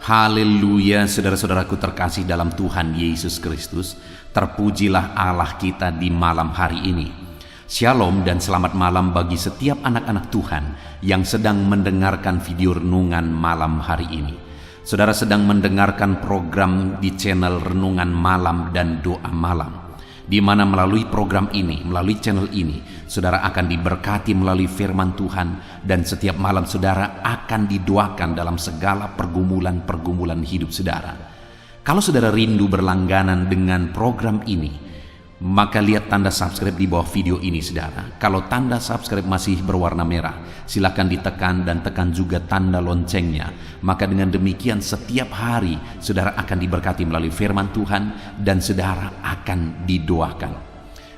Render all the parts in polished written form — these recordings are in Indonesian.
Haleluya, saudara-saudaraku terkasih dalam Tuhan Yesus Kristus. Terpujilah Allah kita di malam hari ini. Shalom dan selamat malam bagi setiap anak-anak Tuhan yang sedang mendengarkan video renungan malam hari ini. Saudara sedang mendengarkan program di channel Renungan Malam dan Doa Malam, di mana melalui program ini, melalui channel ini, saudara akan diberkati melalui firman Tuhan, dan setiap malam saudara akan didoakan dalam segala pergumulan-pergumulan hidup saudara. Kalau saudara rindu berlangganan dengan program ini, maka lihat tanda subscribe di bawah video ini saudara. Kalau tanda subscribe masih berwarna merah, silakan ditekan dan tekan juga tanda loncengnya. Maka dengan demikian setiap hari saudara akan diberkati melalui firman Tuhan dan saudara akan didoakan.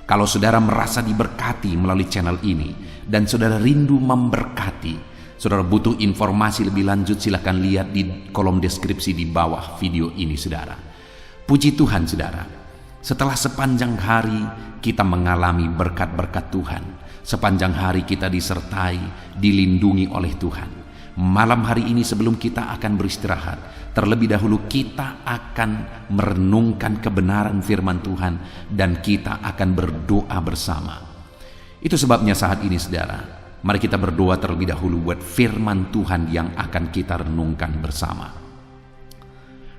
Kalau saudara merasa diberkati melalui channel ini dan saudara rindu memberkati, saudara butuh informasi lebih lanjut, silakan lihat di kolom deskripsi di bawah video ini saudara. Puji Tuhan saudara. Setelah sepanjang hari kita mengalami berkat-berkat Tuhan, sepanjang hari kita disertai, dilindungi oleh Tuhan. Malam hari ini sebelum kita akan beristirahat, terlebih dahulu kita akan merenungkan kebenaran firman Tuhan dan kita akan berdoa bersama. Itu sebabnya saat ini saudara, mari kita berdoa terlebih dahulu buat firman Tuhan yang akan kita renungkan bersama.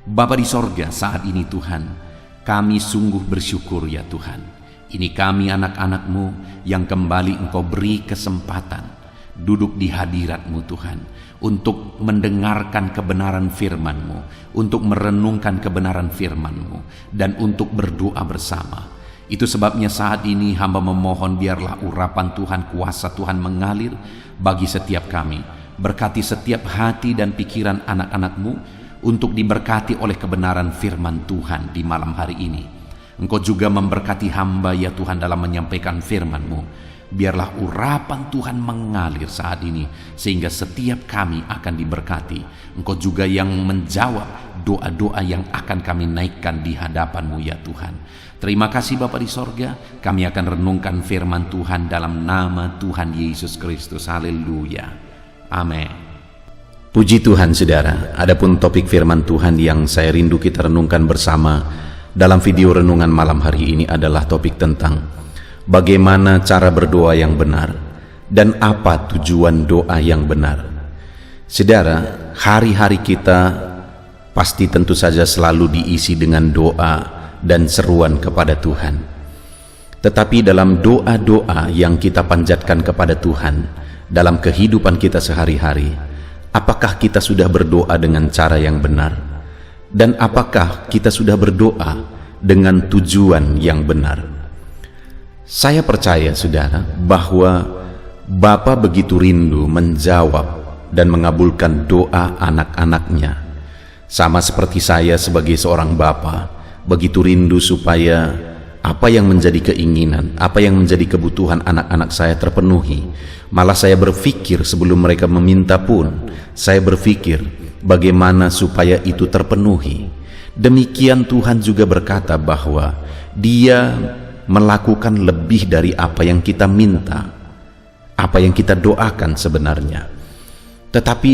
Bapa di sorga, saat ini Tuhan, kami sungguh bersyukur ya Tuhan. Ini kami anak-anak-Mu yang kembali Engkau beri kesempatan duduk di hadirat-Mu Tuhan, untuk mendengarkan kebenaran firman-Mu, untuk merenungkan kebenaran firman-Mu, dan untuk berdoa bersama. Itu sebabnya saat ini hamba memohon biarlah urapan Tuhan, kuasa Tuhan mengalir bagi setiap kami. Berkati setiap hati dan pikiran anak-anak-Mu untuk diberkati oleh kebenaran firman Tuhan di malam hari ini. Engkau juga memberkati hamba ya Tuhan dalam menyampaikan firman-Mu. Biarlah urapan Tuhan mengalir saat ini sehingga setiap kami akan diberkati. Engkau juga yang menjawab doa-doa yang akan kami naikkan di hadapan-Mu ya Tuhan. Terima kasih Bapa di sorga. Kami akan renungkan firman Tuhan dalam nama Tuhan Yesus Kristus. Haleluya. Amin. Puji Tuhan saudara, adapun topik firman Tuhan yang saya rindu kita renungkan bersama dalam video renungan malam hari ini adalah topik tentang bagaimana cara berdoa yang benar dan apa tujuan doa yang benar. Saudara, hari-hari kita pasti tentu saja selalu diisi dengan doa dan seruan kepada Tuhan. Tetapi dalam doa-doa yang kita panjatkan kepada Tuhan dalam kehidupan kita sehari-hari, apakah kita sudah berdoa dengan cara yang benar? Dan apakah kita sudah berdoa dengan tujuan yang benar? Saya percaya saudara bahwa Bapa begitu rindu menjawab dan mengabulkan doa anak-anaknya. Sama seperti saya sebagai seorang bapa, begitu rindu supaya apa yang menjadi keinginan, apa yang menjadi kebutuhan anak-anak saya terpenuhi. Malah saya berpikir sebelum mereka meminta pun, saya berpikir bagaimana supaya itu terpenuhi. Demikian Tuhan juga berkata bahwa Dia melakukan lebih dari apa yang kita minta, apa yang kita doakan sebenarnya. Tetapi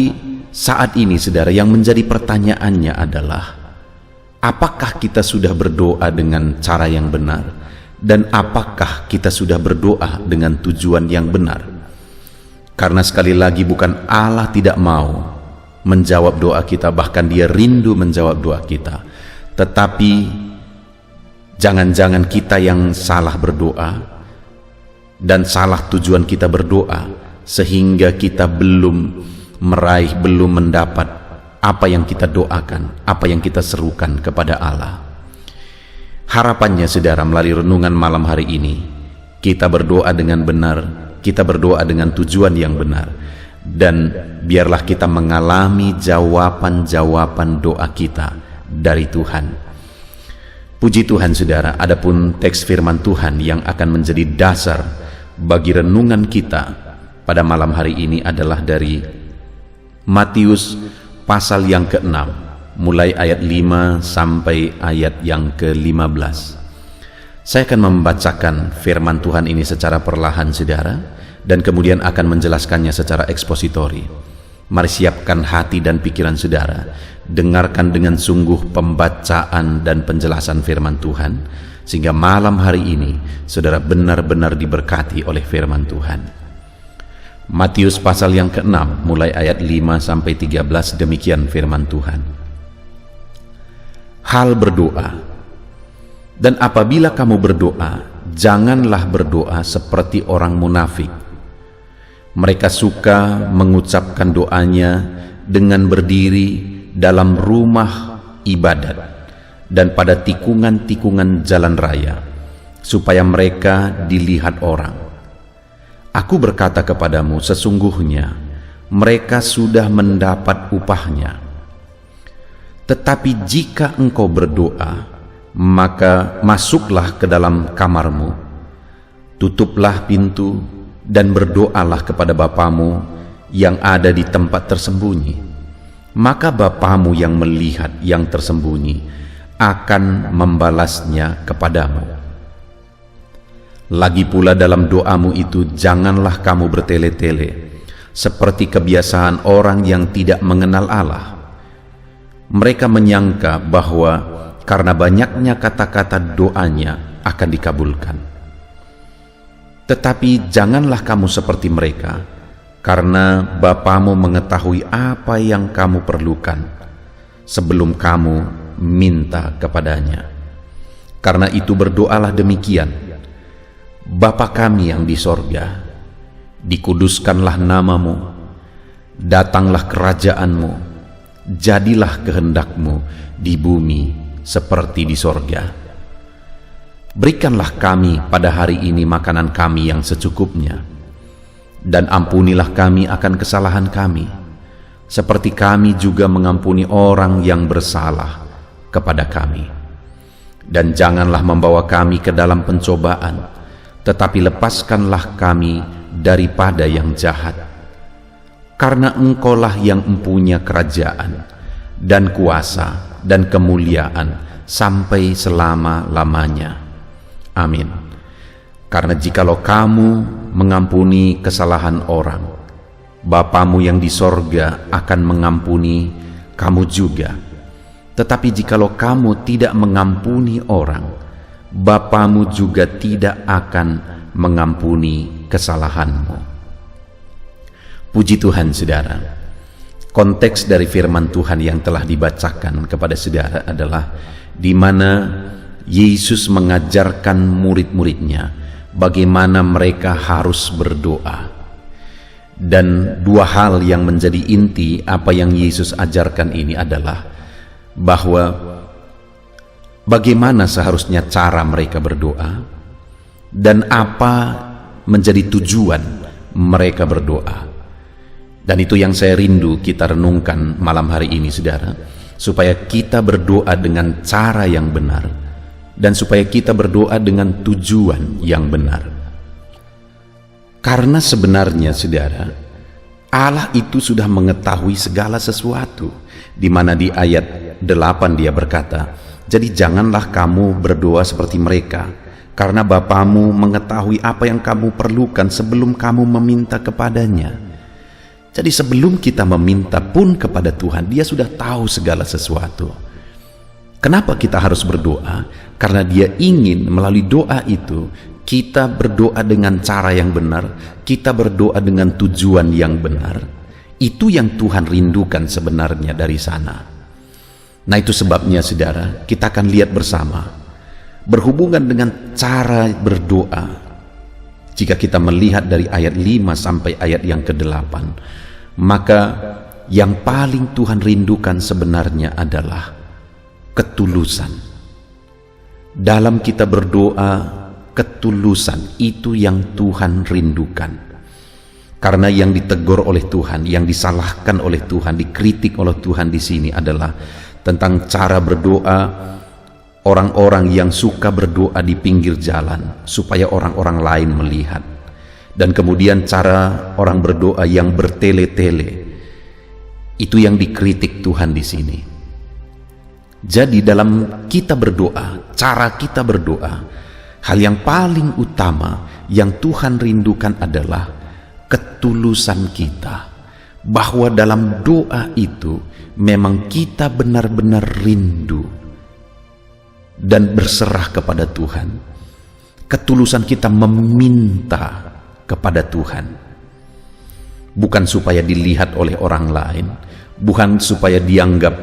saat ini saudara, yang menjadi pertanyaannya adalah, apakah kita sudah berdoa dengan cara yang benar? Dan apakah kita sudah berdoa dengan tujuan yang benar? Karena sekali lagi bukan Allah tidak mau menjawab doa kita, bahkan Dia rindu menjawab doa kita. Tetapi jangan-jangan kita yang salah berdoa dan salah tujuan kita berdoa, sehingga kita belum meraih, belum mendapat apa yang kita doakan, apa yang kita serukan kepada Allah. Harapannya saudara, melalui renungan malam hari ini, kita berdoa dengan benar, kita berdoa dengan tujuan yang benar, dan biarlah kita mengalami jawaban-jawaban doa kita dari Tuhan. Puji Tuhan saudara, adapun teks firman Tuhan yang akan menjadi dasar bagi renungan kita pada malam hari ini adalah dari Matius pasal yang ke-6, mulai ayat 5 sampai ayat yang ke-15. Saya akan membacakan firman Tuhan ini secara perlahan saudara, dan kemudian akan menjelaskannya secara ekspositori. Mari siapkan hati dan pikiran saudara, dengarkan dengan sungguh pembacaan dan penjelasan firman Tuhan, sehingga malam hari ini saudara benar-benar diberkati oleh firman Tuhan. Matius pasal yang ke-6 mulai ayat 5-13, demikian firman Tuhan. Hal berdoa. Dan apabila kamu berdoa, janganlah berdoa seperti orang munafik. Mereka suka mengucapkan doanya dengan berdiri dalam rumah ibadat dan pada tikungan-tikungan jalan raya, supaya mereka dilihat orang. Aku berkata kepadamu, sesungguhnya mereka sudah mendapat upahnya. Tetapi jika engkau berdoa, maka masuklah ke dalam kamarmu, tutuplah pintu, dan berdoalah kepada Bapamu yang ada di tempat tersembunyi. Maka Bapamu yang melihat yang tersembunyi akan membalasnya kepadamu. Lagi pula dalam doamu itu janganlah kamu bertele-tele, seperti kebiasaan orang yang tidak mengenal Allah. Mereka menyangka bahwa karena banyaknya kata-kata doanya akan dikabulkan. Tetapi janganlah kamu seperti mereka, karena Bapamu mengetahui apa yang kamu perlukan sebelum kamu minta kepadanya. Karena itu berdoalah demikian: Bapa kami yang di sorga, dikuduskanlah namamu, datanglah kerajaanmu, jadilah kehendakmu di bumi seperti di sorga. Berikanlah kami pada hari ini makanan kami yang secukupnya, dan ampunilah kami akan kesalahan kami, seperti kami juga mengampuni orang yang bersalah kepada kami. Dan janganlah membawa kami ke dalam pencobaan, tetapi lepaskanlah kami daripada yang jahat. Karena Engkaulah yang mempunyai kerajaan, dan kuasa, dan kemuliaan, sampai selama-lamanya. Amin. Karena jikalau kamu mengampuni kesalahan orang, Bapamu yang di sorga akan mengampuni kamu juga. Tetapi jikalau kamu tidak mengampuni orang, Bapamu juga tidak akan mengampuni kesalahanmu. Puji Tuhan, saudara. Konteks dari firman Tuhan yang telah dibacakan kepada saudara adalah di mana Yesus mengajarkan murid-muridnya bagaimana mereka harus berdoa. Dan dua hal yang menjadi inti apa yang Yesus ajarkan ini adalah bahwa bagaimana seharusnya cara mereka berdoa dan apa menjadi tujuan mereka berdoa. Dan itu yang saya rindu kita renungkan malam hari ini, saudara, supaya kita berdoa dengan cara yang benar, dan supaya kita berdoa dengan tujuan yang benar. Karena sebenarnya, saudara, Allah itu sudah mengetahui segala sesuatu, di mana di ayat 8 dia berkata, jadi janganlah kamu berdoa seperti mereka, karena Bapamu mengetahui apa yang kamu perlukan sebelum kamu meminta kepadanya. Jadi sebelum kita meminta pun kepada Tuhan, Dia sudah tahu segala sesuatu. Kenapa kita harus berdoa? Karena Dia ingin melalui doa itu kita berdoa dengan cara yang benar, kita berdoa dengan tujuan yang benar. Itu yang Tuhan rindukan sebenarnya dari sana. Nah, itu sebabnya, saudara, kita akan lihat bersama berhubungan dengan cara berdoa. Jika kita melihat dari ayat 5 sampai ayat yang ke-8, maka yang paling Tuhan rindukan sebenarnya adalah ketulusan. Dalam kita berdoa, ketulusan itu yang Tuhan rindukan. Karena yang ditegur oleh Tuhan, yang disalahkan oleh Tuhan, dikritik oleh Tuhan di sini adalah tentang cara berdoa orang-orang yang suka berdoa di pinggir jalan supaya orang-orang lain melihat. Dan kemudian cara orang berdoa yang bertele-tele, itu yang dikritik Tuhan di sini. Jadi dalam kita berdoa, cara kita berdoa, hal yang paling utama yang Tuhan rindukan adalah ketulusan kita. bahwa dalam doa itu memang kita benar-benar rindu dan berserah kepada Tuhan. Ketulusan kita meminta kepada Tuhan, bukan supaya dilihat oleh orang lain, bukan supaya dianggap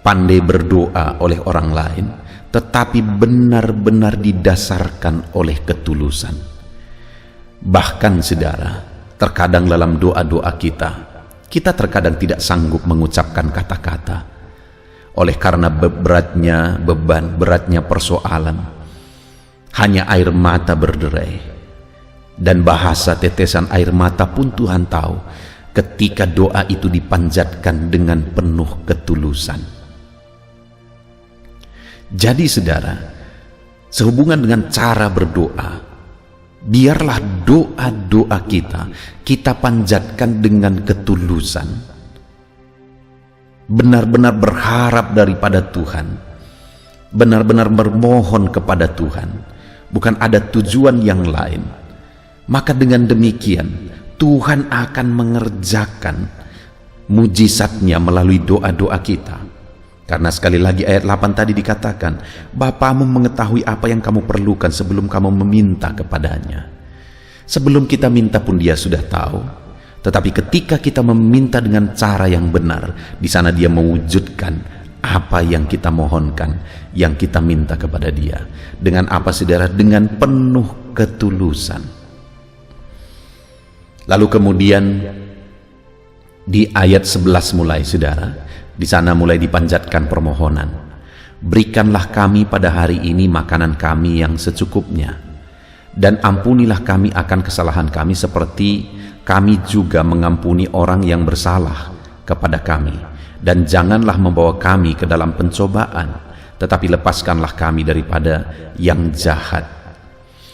pandai berdoa oleh orang lain, tetapi benar-benar didasarkan oleh ketulusan. Bahkan saudara, terkadang dalam doa-doa kita terkadang tidak sanggup mengucapkan kata-kata oleh karena beratnya beban, beratnya persoalan. Hanya air mata berderai, dan bahasa tetesan air mata pun Tuhan tahu ketika doa itu dipanjatkan dengan penuh ketulusan. Jadi saudara, sehubungan dengan cara berdoa, biarlah doa-doa kita panjatkan dengan ketulusan, benar-benar berharap daripada Tuhan, benar-benar bermohon kepada Tuhan, bukan ada tujuan yang lain. Maka dengan demikian Tuhan akan mengerjakan mujizatnya melalui doa-doa kita. Karena sekali lagi ayat 8 tadi dikatakan, Bapamu mengetahui apa yang kamu perlukan sebelum kamu meminta kepadanya. Sebelum kita minta pun Dia sudah tahu. Tetapi ketika kita meminta dengan cara yang benar, di sana Dia mewujudkan apa yang kita mohonkan, yang kita minta kepada Dia. Dengan apa saudara? Dengan penuh ketulusan. Lalu kemudian di ayat 11 mulai saudara, di sana mulai dipanjatkan permohonan. Berikanlah kami pada hari ini makanan kami yang secukupnya, dan ampunilah kami akan kesalahan kami seperti kami juga mengampuni orang yang bersalah kepada kami. Dan janganlah membawa kami ke dalam pencobaan, tetapi lepaskanlah kami daripada yang jahat.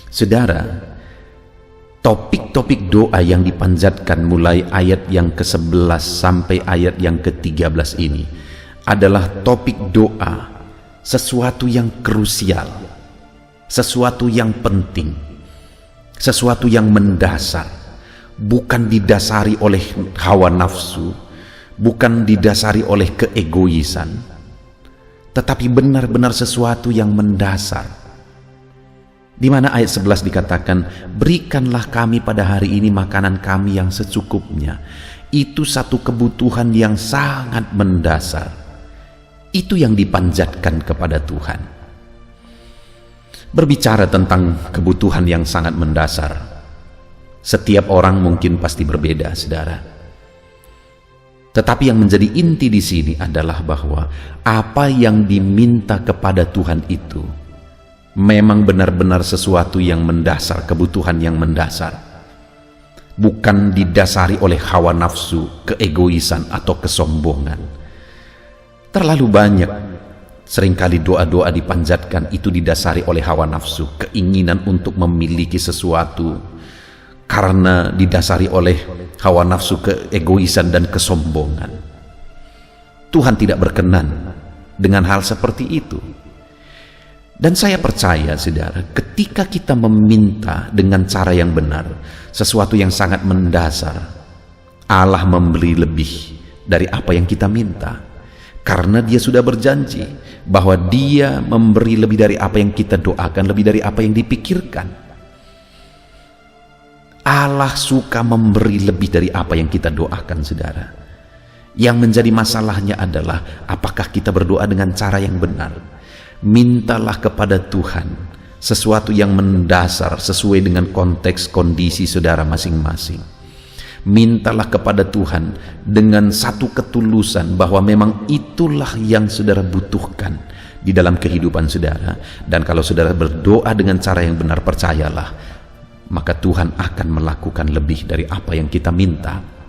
Saudara, topik-topik doa yang dipanjatkan mulai ayat yang ke-11 sampai ayat yang ke-13 ini adalah topik doa, sesuatu yang krusial, sesuatu yang penting, sesuatu yang mendasar, bukan didasari oleh hawa nafsu, bukan didasari oleh keegoisan, tetapi benar-benar sesuatu yang mendasar. Di mana ayat 11 dikatakan, berikanlah kami pada hari ini makanan kami yang secukupnya. Itu satu kebutuhan yang sangat mendasar. Itu yang dipanjatkan kepada Tuhan. Berbicara tentang kebutuhan yang sangat mendasar, setiap orang mungkin pasti berbeda, saudara. Tetapi yang menjadi inti di sini adalah bahwa apa yang diminta kepada Tuhan itu memang benar-benar sesuatu yang mendasar, kebutuhan yang mendasar, bukan didasari oleh hawa nafsu, keegoisan atau kesombongan. Terlalu banyak seringkali doa-doa dipanjatkan itu didasari oleh hawa nafsu, keinginan untuk memiliki sesuatu, karena didasari oleh hawa nafsu, keegoisan dan kesombongan. Tuhan tidak berkenan dengan hal seperti itu. Dan saya percaya saudara, ketika kita meminta dengan cara yang benar, sesuatu yang sangat mendasar, Allah memberi lebih dari apa yang kita minta. Karena Dia sudah berjanji bahwa Dia memberi lebih dari apa yang kita doakan, lebih dari apa yang dipikirkan. Allah suka memberi lebih dari apa yang kita doakan, saudara. Yang menjadi masalahnya adalah apakah kita berdoa dengan cara yang benar. Mintalah kepada Tuhan sesuatu yang mendasar sesuai dengan konteks kondisi saudara masing-masing. Mintalah kepada Tuhan dengan satu ketulusan bahwa memang itulah yang saudara butuhkan di dalam kehidupan saudara. Dan kalau saudara berdoa dengan cara yang benar, percayalah, maka Tuhan akan melakukan lebih dari apa yang kita minta.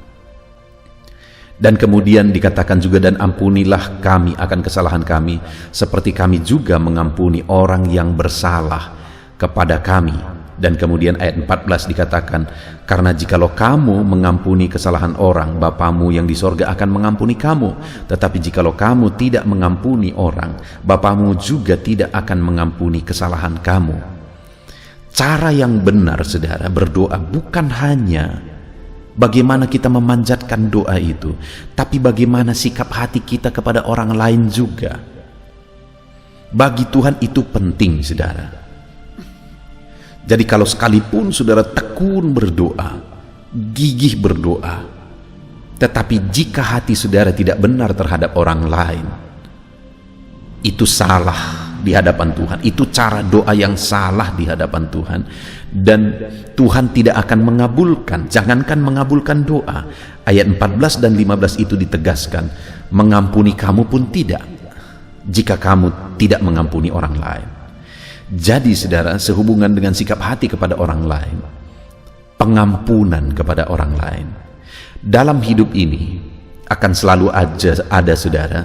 Dan kemudian dikatakan juga, dan ampunilah kami akan kesalahan kami seperti kami juga mengampuni orang yang bersalah kepada kami. Dan kemudian ayat 14 dikatakan, karena jikalau kamu mengampuni kesalahan orang, Bapamu yang di sorga akan mengampuni kamu. Tetapi jikalau kamu tidak mengampuni orang, Bapamu juga tidak akan mengampuni kesalahan kamu. Cara yang benar saudara berdoa bukan hanya bagaimana kita memanjatkan doa itu, tapi bagaimana sikap hati kita kepada orang lain juga. Bagi Tuhan itu penting, saudara. Jadi kalau sekalipun saudara tekun berdoa, gigih berdoa, tetapi jika hati saudara tidak benar terhadap orang lain, itu salah di hadapan Tuhan. Itu cara doa yang salah di hadapan Tuhan, dan Tuhan tidak akan mengabulkan. Jangankan mengabulkan doa, ayat 14 dan 15 itu ditegaskan, mengampuni kamu pun tidak, jika kamu tidak mengampuni orang lain. Jadi saudara, sehubungan dengan sikap hati kepada orang lain, pengampunan kepada orang lain, dalam hidup ini akan selalu ada saudara,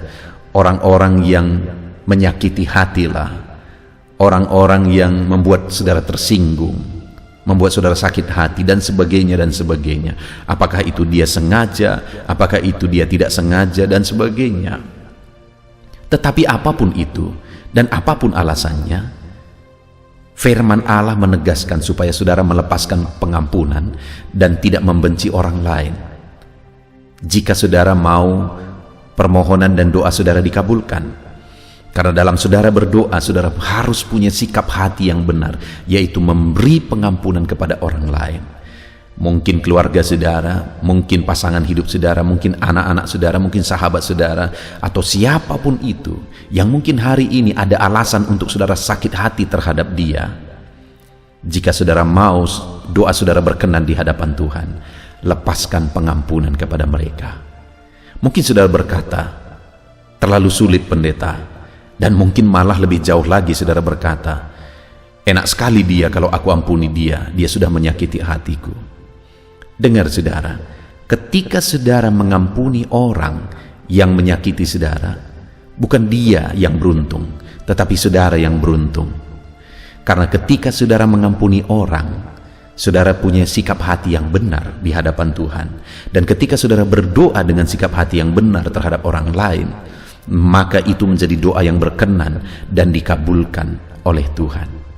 orang-orang yang menyakiti hatilah, orang-orang yang membuat saudara tersinggung, membuat saudara sakit hati, dan sebagainya dan sebagainya. Apakah itu dia sengaja, apakah itu dia tidak sengaja, dan sebagainya. Tetapi apapun itu dan apapun alasannya, firman Allah menegaskan supaya saudara melepaskan pengampunan dan tidak membenci orang lain. Jika saudara mau permohonan dan doa saudara dikabulkan, karena dalam saudara berdoa, saudara harus punya sikap hati yang benar, yaitu memberi pengampunan kepada orang lain. Mungkin keluarga saudara, mungkin pasangan hidup saudara, mungkin anak-anak saudara, mungkin sahabat saudara, atau siapapun itu yang mungkin hari ini ada alasan untuk saudara sakit hati terhadap dia. Jika saudara mau doa saudara berkenan di hadapan Tuhan, lepaskan pengampunan kepada mereka. Mungkin saudara berkata, terlalu sulit pendeta, dan mungkin malah lebih jauh lagi saudara berkata, enak sekali dia kalau aku ampuni dia sudah menyakiti hatiku. Dengar saudara, ketika saudara mengampuni orang yang menyakiti saudara, bukan dia yang beruntung, tetapi saudara yang beruntung. Karena ketika saudara mengampuni orang, saudara punya sikap hati yang benar di hadapan Tuhan. Dan ketika saudara berdoa dengan sikap hati yang benar terhadap orang lain, maka itu menjadi doa yang berkenan dan dikabulkan oleh Tuhan.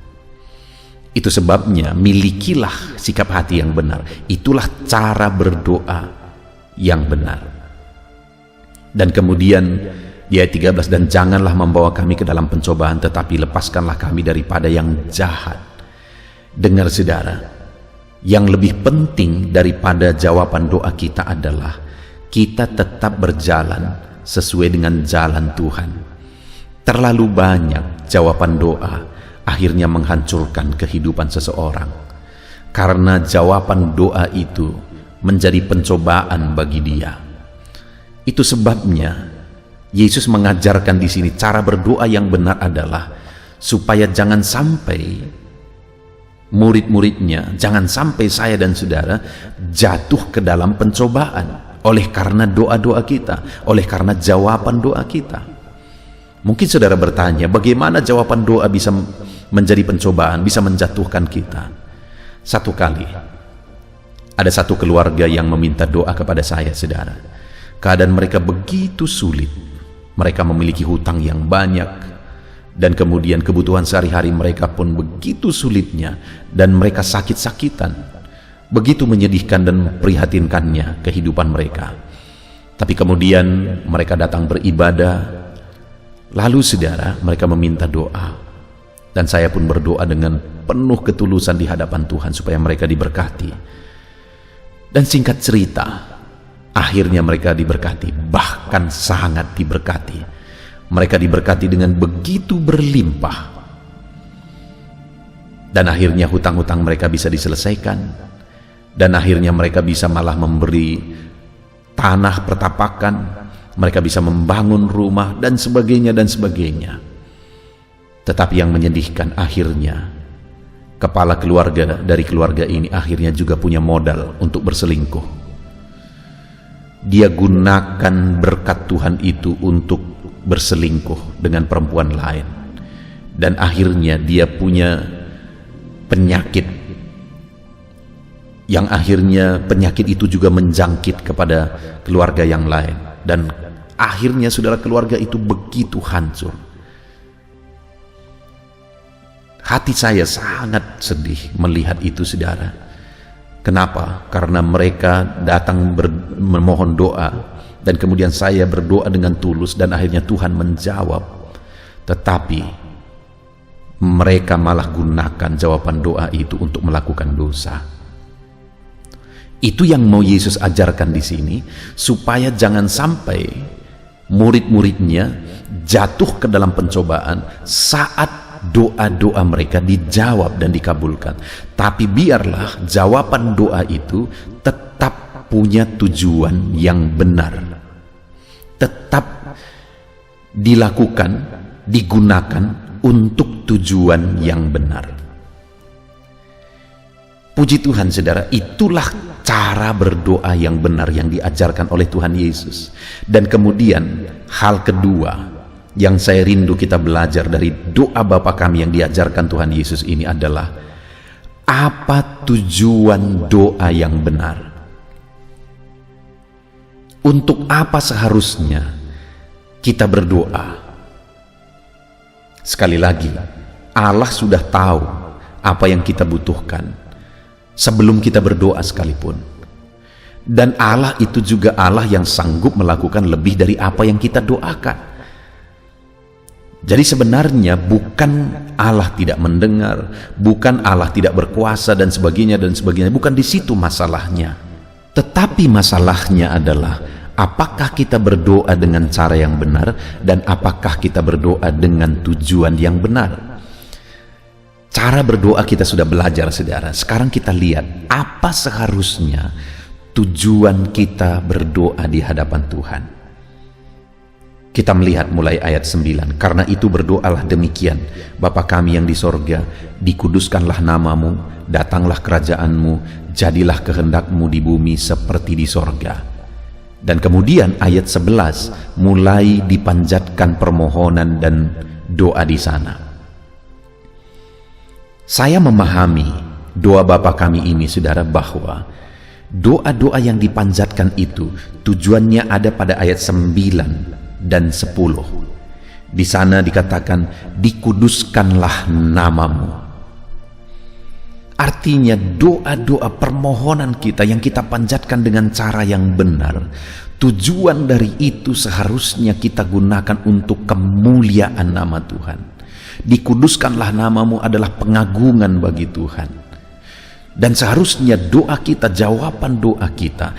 Itu sebabnya milikilah sikap hati yang benar. Itulah cara berdoa yang benar. Dan kemudian di ayat 13, dan janganlah membawa kami ke dalam pencobaan, tetapi lepaskanlah kami daripada yang jahat. Dengar saudara, yang lebih penting daripada jawaban doa kita adalah kita tetap berjalan sesuai dengan jalan Tuhan. Terlalu banyak jawaban doa akhirnya menghancurkan kehidupan seseorang, karena jawaban doa itu menjadi pencobaan bagi dia. Itu sebabnya Yesus mengajarkan di sini cara berdoa yang benar adalah supaya jangan sampai murid-muridnya, jangan sampai saya dan saudara jatuh ke dalam pencobaan oleh karena doa-doa kita, oleh karena jawaban doa kita. Mungkin saudara bertanya, bagaimana jawaban doa bisa menjadi pencobaan, bisa menjatuhkan kita? Satu kali ada satu keluarga yang meminta doa kepada saya, saudara. Keadaan mereka begitu sulit. Mereka memiliki hutang yang banyak, dan kemudian kebutuhan sehari-hari mereka pun begitu sulitnya, dan mereka sakit-sakitan. Begitu menyedihkan dan memprihatinkannya kehidupan mereka. Tapi kemudian mereka datang beribadah, lalu saudara, mereka meminta doa, dan saya pun berdoa dengan penuh ketulusan di hadapan Tuhan supaya mereka diberkati. Dan singkat cerita, akhirnya mereka diberkati, bahkan sangat diberkati. Mereka diberkati dengan begitu berlimpah, dan akhirnya hutang-hutang mereka bisa diselesaikan, dan akhirnya mereka bisa malah memberi tanah pertapakan, mereka bisa membangun rumah, dan sebagainya dan sebagainya. Tetapi yang menyedihkan, akhirnya kepala keluarga dari keluarga ini akhirnya juga punya modal untuk berselingkuh. Dia gunakan berkat Tuhan itu untuk berselingkuh dengan perempuan lain, dan akhirnya dia punya penyakit yang akhirnya penyakit itu juga menjangkit kepada keluarga yang lain, dan akhirnya saudara, keluarga itu begitu hancur. Hati saya sangat sedih melihat itu, saudara. Kenapa? Karena mereka datang memohon doa, dan kemudian saya berdoa dengan tulus dan akhirnya Tuhan menjawab. Tetapi mereka malah gunakan jawaban doa itu untuk melakukan dosa. Itu yang mau Yesus ajarkan di sini, supaya jangan sampai murid-muridnya jatuh ke dalam pencobaan saat doa-doa mereka dijawab dan dikabulkan. Tapi biarlah jawaban doa itu tetap punya tujuan yang benar, tetap dilakukan, digunakan untuk tujuan yang benar. Puji Tuhan saudara, itulah cara berdoa yang benar yang diajarkan oleh Tuhan Yesus. Dan kemudian hal kedua yang saya rindu kita belajar dari doa Bapa kami yang diajarkan Tuhan Yesus ini adalah, apa tujuan doa yang benar? Untuk apa seharusnya kita berdoa? Sekali lagi, Allah sudah tahu apa yang kita butuhkan sebelum kita berdoa sekalipun. Dan Allah itu juga Allah yang sanggup melakukan lebih dari apa yang kita doakan. Jadi sebenarnya bukan Allah tidak mendengar, bukan Allah tidak berkuasa dan sebagainya, bukan di situ masalahnya. Tetapi masalahnya adalah, apakah kita berdoa dengan cara yang benar, dan apakah kita berdoa dengan tujuan yang benar. Cara berdoa kita sudah belajar saudara. Sekarang kita lihat apa seharusnya tujuan kita berdoa di hadapan Tuhan. Kita melihat mulai ayat 9. Karena itu berdoalah demikian: Bapa kami yang di sorga, dikuduskanlah namamu, datanglah kerajaanmu, jadilah kehendakmu di bumi seperti di sorga. Dan kemudian ayat 11 mulai dipanjatkan permohonan dan doa di sana. Saya memahami doa Bapa kami ini saudara, bahwa doa-doa yang dipanjatkan itu tujuannya ada pada ayat 9 dan 10. Di sana dikatakan, dikuduskanlah namamu. Artinya doa-doa permohonan kita yang kita panjatkan dengan cara yang benar, tujuan dari itu seharusnya kita gunakan untuk kemuliaan nama Tuhan. Dikuduskanlah namamu adalah pengagungan bagi Tuhan. Dan seharusnya doa kita, jawaban doa kita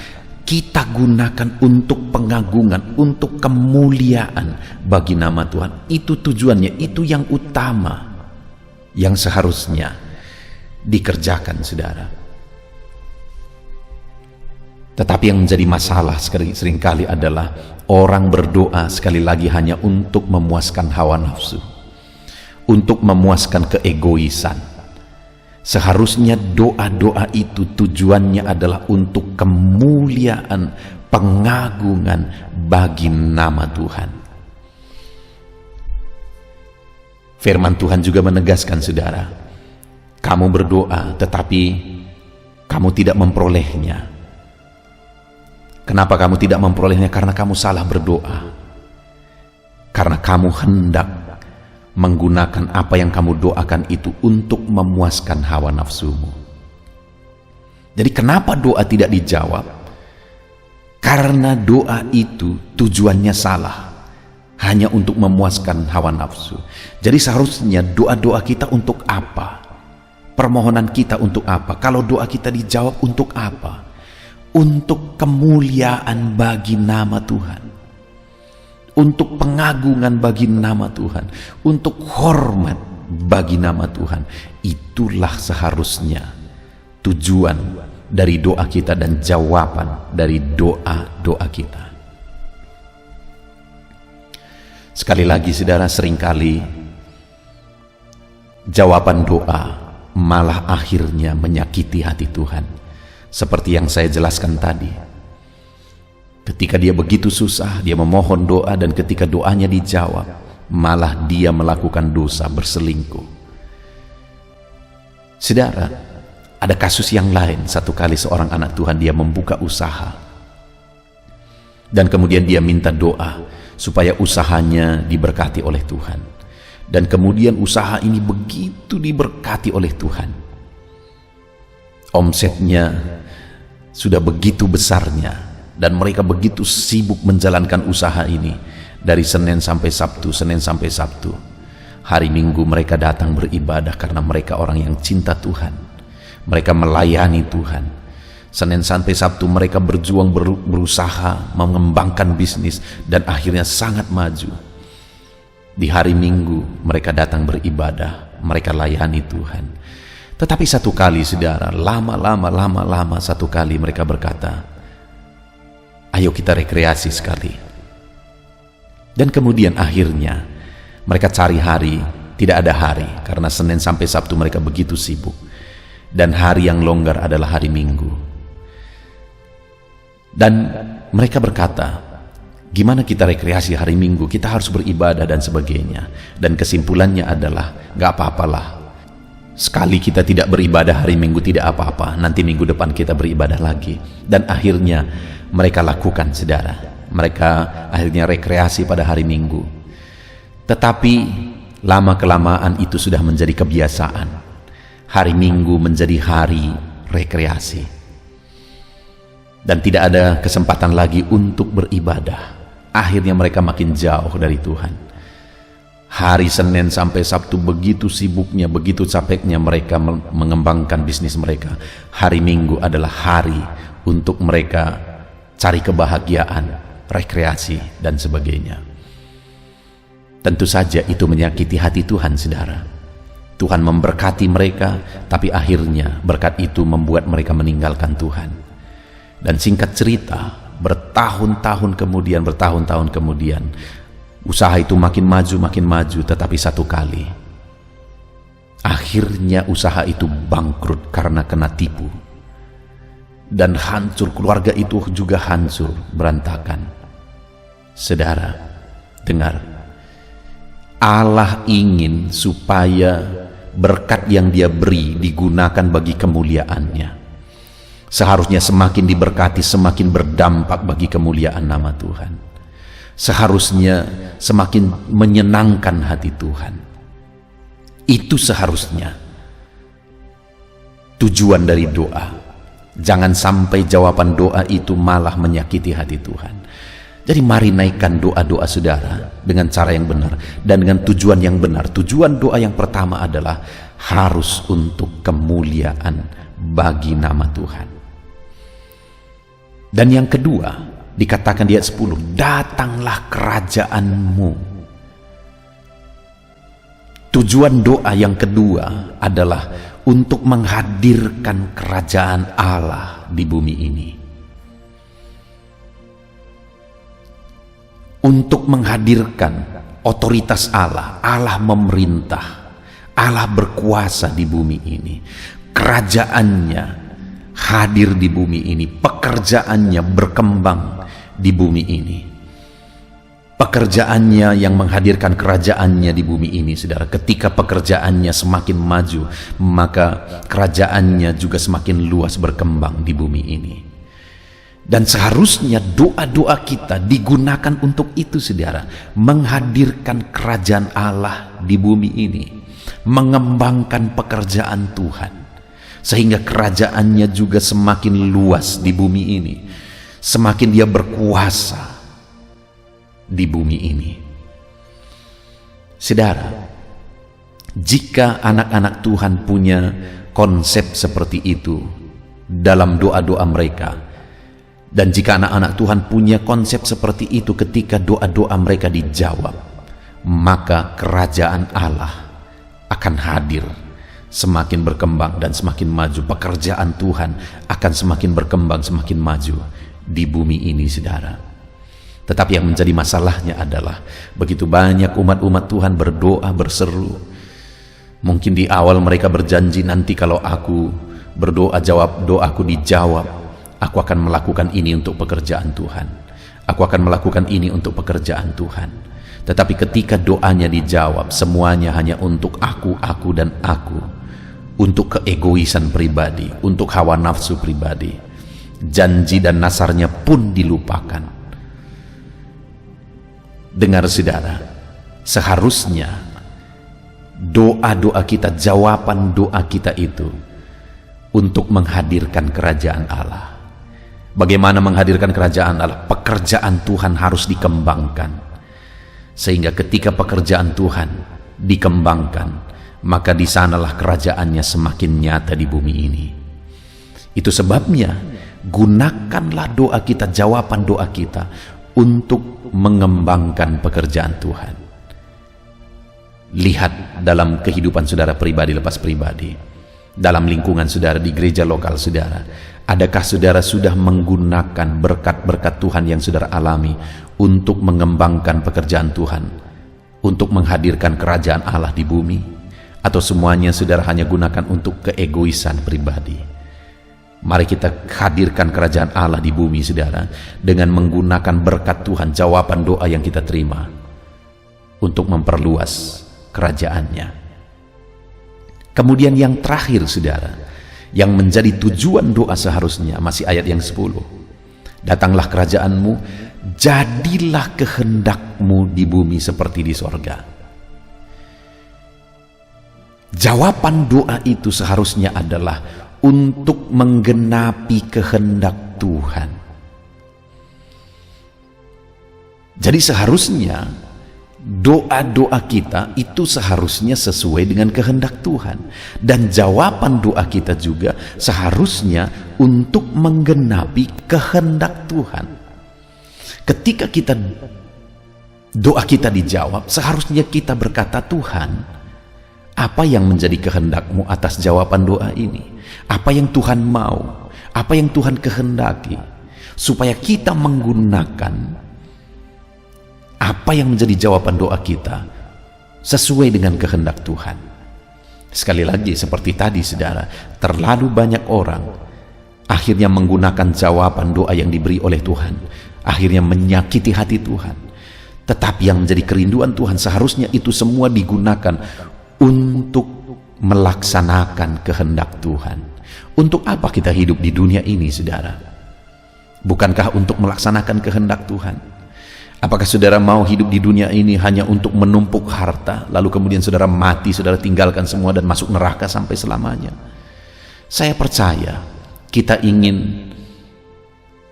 gunakan untuk pengagungan, untuk kemuliaan bagi nama Tuhan. Itu tujuannya, itu yang utama yang seharusnya dikerjakan saudara. Tetapi yang menjadi masalah seringkali adalah orang berdoa sekali lagi hanya untuk memuaskan hawa nafsu, untuk memuaskan keegoisan. Seharusnya doa-doa itu tujuannya adalah untuk kemuliaan, pengagungan bagi nama Tuhan. Firman Tuhan juga menegaskan saudara, kamu berdoa tetapi kamu tidak memperolehnya. Kenapa kamu tidak memperolehnya? Karena kamu salah berdoa. Karena kamu hendak menggunakan apa yang kamu doakan itu untuk memuaskan hawa nafsumu. Jadi kenapa doa tidak dijawab? Karena doa itu tujuannya salah, hanya untuk memuaskan hawa nafsu. Jadi seharusnya doa-doa kita untuk apa? Permohonan kita untuk apa? Kalau doa kita dijawab untuk apa? Untuk kemuliaan bagi nama Tuhan, untuk pengagungan bagi nama Tuhan, untuk hormat bagi nama Tuhan. Itulah seharusnya tujuan dari doa kita dan jawaban dari doa-doa kita. Sekali lagi saudara, seringkali jawaban doa malah akhirnya menyakiti hati Tuhan. Seperti yang saya jelaskan tadi, ketika dia begitu susah, dia memohon doa, dan ketika doanya dijawab, malah dia melakukan dosa, berselingkuh. Saudara, ada kasus yang lain. Satu kali seorang anak Tuhan, dia membuka usaha, dan kemudian dia minta doa supaya usahanya diberkati oleh Tuhan. Dan kemudian usaha ini begitu diberkati oleh Tuhan. Omsetnya sudah begitu besarnya dan mereka begitu sibuk menjalankan usaha ini dari Senin sampai Sabtu, Senin sampai Sabtu. Hari Minggu mereka datang beribadah karena mereka orang yang cinta Tuhan. Mereka melayani Tuhan. Senin sampai Sabtu mereka berjuang, berusaha mengembangkan bisnis dan akhirnya sangat maju. Di hari Minggu mereka datang beribadah, mereka layani Tuhan. Tetapi satu kali saudara, lama satu kali mereka berkata, ayo kita rekreasi sekali. Dan kemudian akhirnya mereka cari hari, tidak ada hari karena Senin sampai Sabtu mereka begitu sibuk. Dan hari yang longgar adalah hari Minggu. Dan mereka berkata, gimana kita rekreasi hari Minggu, kita harus beribadah dan sebagainya. Dan kesimpulannya adalah, gak apa-apalah, sekali kita tidak beribadah hari Minggu tidak apa-apa, nanti minggu depan kita beribadah lagi. Dan akhirnya mereka lakukan saudara, mereka akhirnya rekreasi pada hari Minggu. Tetapi lama-kelamaan itu sudah menjadi kebiasaan. Hari Minggu menjadi hari rekreasi dan tidak ada kesempatan lagi untuk beribadah. Akhirnya mereka makin jauh dari Tuhan. Hari Senin sampai Sabtu begitu sibuknya, begitu capeknya mereka mengembangkan bisnis mereka. Hari Minggu adalah hari untuk mereka cari kebahagiaan, rekreasi dan sebagainya. Tentu saja itu menyakiti hati Tuhan, saudara. Tuhan memberkati mereka, tapi akhirnya berkat itu membuat mereka meninggalkan Tuhan. Dan singkat cerita, bertahun-tahun kemudian, usaha itu makin maju, tetapi satu kali akhirnya usaha itu bangkrut karena kena tipu. Dan hancur, keluarga itu juga hancur, berantakan. Saudara, dengar. Allah ingin supaya berkat yang Dia beri digunakan bagi kemuliaannya. Seharusnya semakin diberkati, semakin berdampak bagi kemuliaan nama Tuhan. Seharusnya semakin menyenangkan hati Tuhan. Itu seharusnya tujuan dari doa. Jangan sampai jawaban doa itu malah menyakiti hati Tuhan. Jadi mari naikkan doa-doa saudara dengan cara yang benar dan dengan tujuan yang benar. Tujuan doa yang pertama adalah harus untuk kemuliaan bagi nama Tuhan. Dan yang kedua, dikatakan di ayat 10, datanglah kerajaanmu. Tujuan doa yang kedua adalah untuk menghadirkan kerajaan Allah di bumi ini. Untuk menghadirkan otoritas Allah. Allah memerintah, Allah berkuasa di bumi ini. Kerajaannya hadir di bumi ini, pekerjaannya berkembang di bumi ini. Pekerjaannya yang menghadirkan kerajaannya di bumi ini, saudara. Ketika pekerjaannya semakin maju, maka kerajaannya juga semakin luas berkembang di bumi ini. Dan seharusnya doa-doa kita digunakan untuk itu, saudara. Menghadirkan kerajaan Allah di bumi ini, mengembangkan pekerjaan Tuhan, sehingga kerajaannya juga semakin luas di bumi ini, semakin Dia berkuasa di bumi ini. Saudara, jika anak-anak Tuhan punya konsep seperti itu dalam doa-doa mereka, dan jika anak-anak Tuhan punya konsep seperti itu ketika doa-doa mereka dijawab, maka kerajaan Allah akan hadir, semakin berkembang dan semakin maju. Pekerjaan Tuhan akan semakin berkembang, semakin maju di bumi ini, saudara. Tetapi yang menjadi masalahnya adalah begitu banyak umat-umat Tuhan berdoa, berseru. Mungkin di awal mereka berjanji, nanti kalau aku berdoa, doaku dijawab, aku akan melakukan ini untuk pekerjaan Tuhan. Aku akan melakukan ini untuk pekerjaan Tuhan. Tetapi ketika doanya dijawab, semuanya hanya untuk aku dan aku. Untuk keegoisan pribadi, untuk hawa nafsu pribadi. Janji dan nasarnya pun dilupakan. Dengar saudara, seharusnya doa-doa kita, jawaban doa kita itu untuk menghadirkan kerajaan Allah. Bagaimana menghadirkan kerajaan Allah? Pekerjaan Tuhan harus dikembangkan, sehingga ketika pekerjaan Tuhan dikembangkan, maka di sanalah kerajaannya semakin nyata di bumi ini. Itu sebabnya gunakanlah doa kita, jawaban doa kita untuk mengembangkan pekerjaan Tuhan. Lihat dalam kehidupan saudara pribadi lepas pribadi, dalam lingkungan saudara di gereja lokal saudara, adakah saudara sudah menggunakan berkat-berkat Tuhan yang saudara alami untuk mengembangkan pekerjaan Tuhan, untuk menghadirkan kerajaan Allah di bumi? Atau semuanya saudara hanya gunakan untuk keegoisan pribadi? Mari kita hadirkan kerajaan Allah di bumi saudara, dengan menggunakan berkat Tuhan, jawaban doa yang kita terima, untuk memperluas kerajaannya. Kemudian yang terakhir saudara, yang menjadi tujuan doa seharusnya, masih ayat yang 10. Datanglah kerajaanmu, jadilah kehendakmu di bumi seperti di sorga. Jawaban doa itu seharusnya adalah untuk menggenapi kehendak Tuhan. Jadi seharusnya doa-doa kita itu seharusnya sesuai dengan kehendak Tuhan, dan jawaban doa kita juga seharusnya untuk menggenapi kehendak Tuhan. Ketika doa kita dijawab, seharusnya kita berkata, Tuhan, apa yang menjadi kehendak-Mu atas jawaban doa ini? Apa yang Tuhan mau? Apa yang Tuhan kehendaki? Supaya kita menggunakan apa yang menjadi jawaban doa kita sesuai dengan kehendak Tuhan. Sekali lagi seperti tadi saudara, terlalu banyak orang akhirnya menggunakan jawaban doa yang diberi oleh Tuhan, akhirnya menyakiti hati Tuhan. Tetapi yang menjadi kerinduan Tuhan seharusnya itu semua digunakan untuk melaksanakan kehendak Tuhan. Untuk apa kita hidup di dunia ini saudara? Bukankah untuk melaksanakan kehendak Tuhan? Apakah saudara mau hidup di dunia ini hanya untuk menumpuk harta, lalu kemudian saudara mati, saudara tinggalkan semua dan masuk neraka sampai selamanya? Saya percaya kita ingin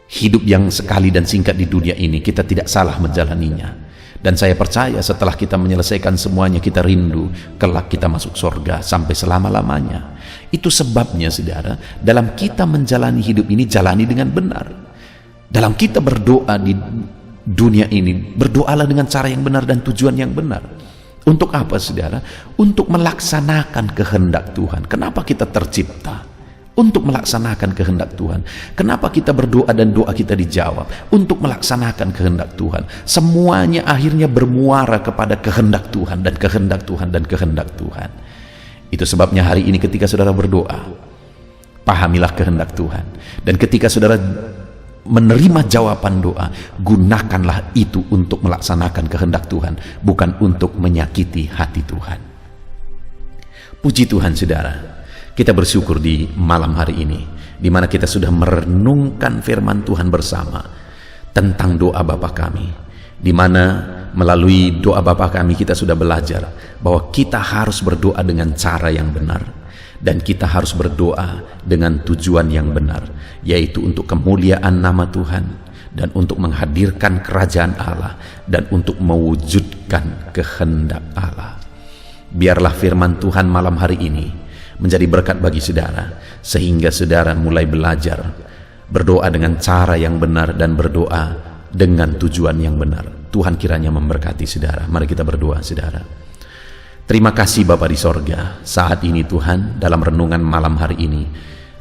hidup yang sekali dan singkat di dunia ini, kita tidak salah menjalaninya. Dan saya percaya setelah kita menyelesaikan semuanya, kita rindu kelak kita masuk surga sampai selama-lamanya. Itu sebabnya saudara, dalam kita menjalani hidup ini, jalani dengan benar. Dalam kita berdoa di dunia ini, berdoalah dengan cara yang benar dan tujuan yang benar. Untuk apa saudara? Untuk melaksanakan kehendak Tuhan. Kenapa kita tercipta? Untuk melaksanakan kehendak Tuhan. Kenapa kita berdoa dan doa kita dijawab? Untuk melaksanakan kehendak Tuhan. Semuanya akhirnya bermuara kepada kehendak Tuhan dan kehendak Tuhan dan kehendak Tuhan. Itu sebabnya hari ini ketika saudara berdoa, pahamilah kehendak Tuhan. Dan ketika saudara menerima jawaban doa, gunakanlah itu untuk melaksanakan kehendak Tuhan, bukan untuk menyakiti hati Tuhan. Puji Tuhan saudara, kita bersyukur di malam hari ini, di mana kita sudah merenungkan firman Tuhan bersama tentang doa Bapa kami, di mana melalui doa Bapa kami kita sudah belajar bahwa kita harus berdoa dengan cara yang benar. Dan kita harus berdoa dengan tujuan yang benar, yaitu untuk kemuliaan nama Tuhan, dan untuk menghadirkan kerajaan Allah, dan untuk mewujudkan kehendak Allah. Biarlah firman Tuhan malam hari ini menjadi berkat bagi saudara, sehingga saudara mulai belajar berdoa dengan cara yang benar dan berdoa dengan tujuan yang benar. Tuhan kiranya memberkati saudara. Mari kita berdoa saudara. Terima kasih Bapa di sorga, saat ini Tuhan, dalam renungan malam hari ini,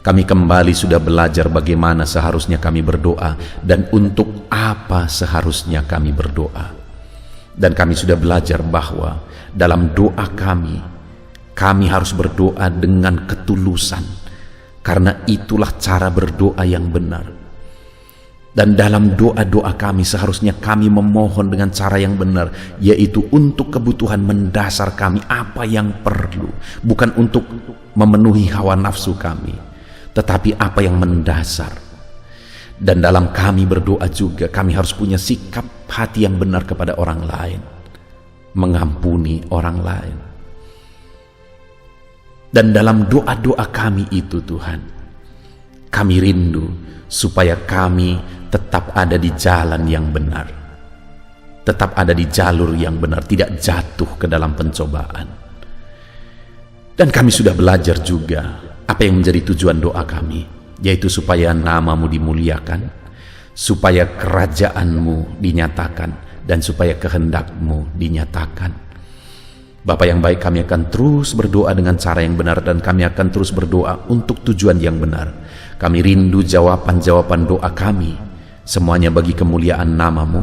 kami kembali sudah belajar bagaimana seharusnya kami berdoa, dan untuk apa seharusnya kami berdoa. Dan kami sudah belajar bahwa dalam doa kami harus berdoa dengan ketulusan, karena itulah cara berdoa yang benar. Dan dalam doa-doa kami seharusnya kami memohon dengan cara yang benar, yaitu untuk kebutuhan mendasar kami, apa yang perlu, bukan untuk memenuhi hawa nafsu kami, tetapi apa yang mendasar. Dan dalam kami berdoa juga kami harus punya sikap hati yang benar kepada orang lain, mengampuni orang lain. Dan dalam doa-doa kami itu Tuhan, kami rindu supaya kami tetap ada di jalan yang benar, tetap ada di jalur yang benar, tidak jatuh ke dalam pencobaan. Dan kami sudah belajar juga apa yang menjadi tujuan doa kami, yaitu supaya nama-Mu dimuliakan, supaya kerajaan-Mu dinyatakan, dan supaya kehendak-Mu dinyatakan. Bapa yang baik, kami akan terus berdoa dengan cara yang benar, dan kami akan terus berdoa untuk tujuan yang benar. Kami rindu jawaban-jawaban doa kami, semuanya bagi kemuliaan nama-Mu,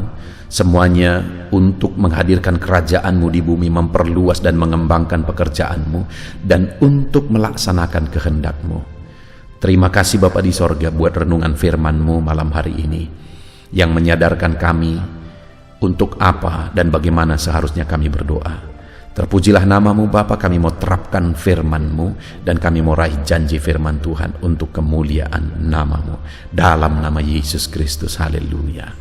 semuanya untuk menghadirkan kerajaan-Mu di bumi, memperluas dan mengembangkan pekerjaan-Mu, dan untuk melaksanakan kehendak-Mu. Terima kasih Bapa di sorga buat renungan firman-Mu malam hari ini, yang menyadarkan kami untuk apa dan bagaimana seharusnya kami berdoa. Terpujilah nama-Mu Bapa, kami mau terapkan firman-Mu, dan kami mau raih janji firman Tuhan untuk kemuliaan nama-Mu. Dalam nama Yesus Kristus, haleluya.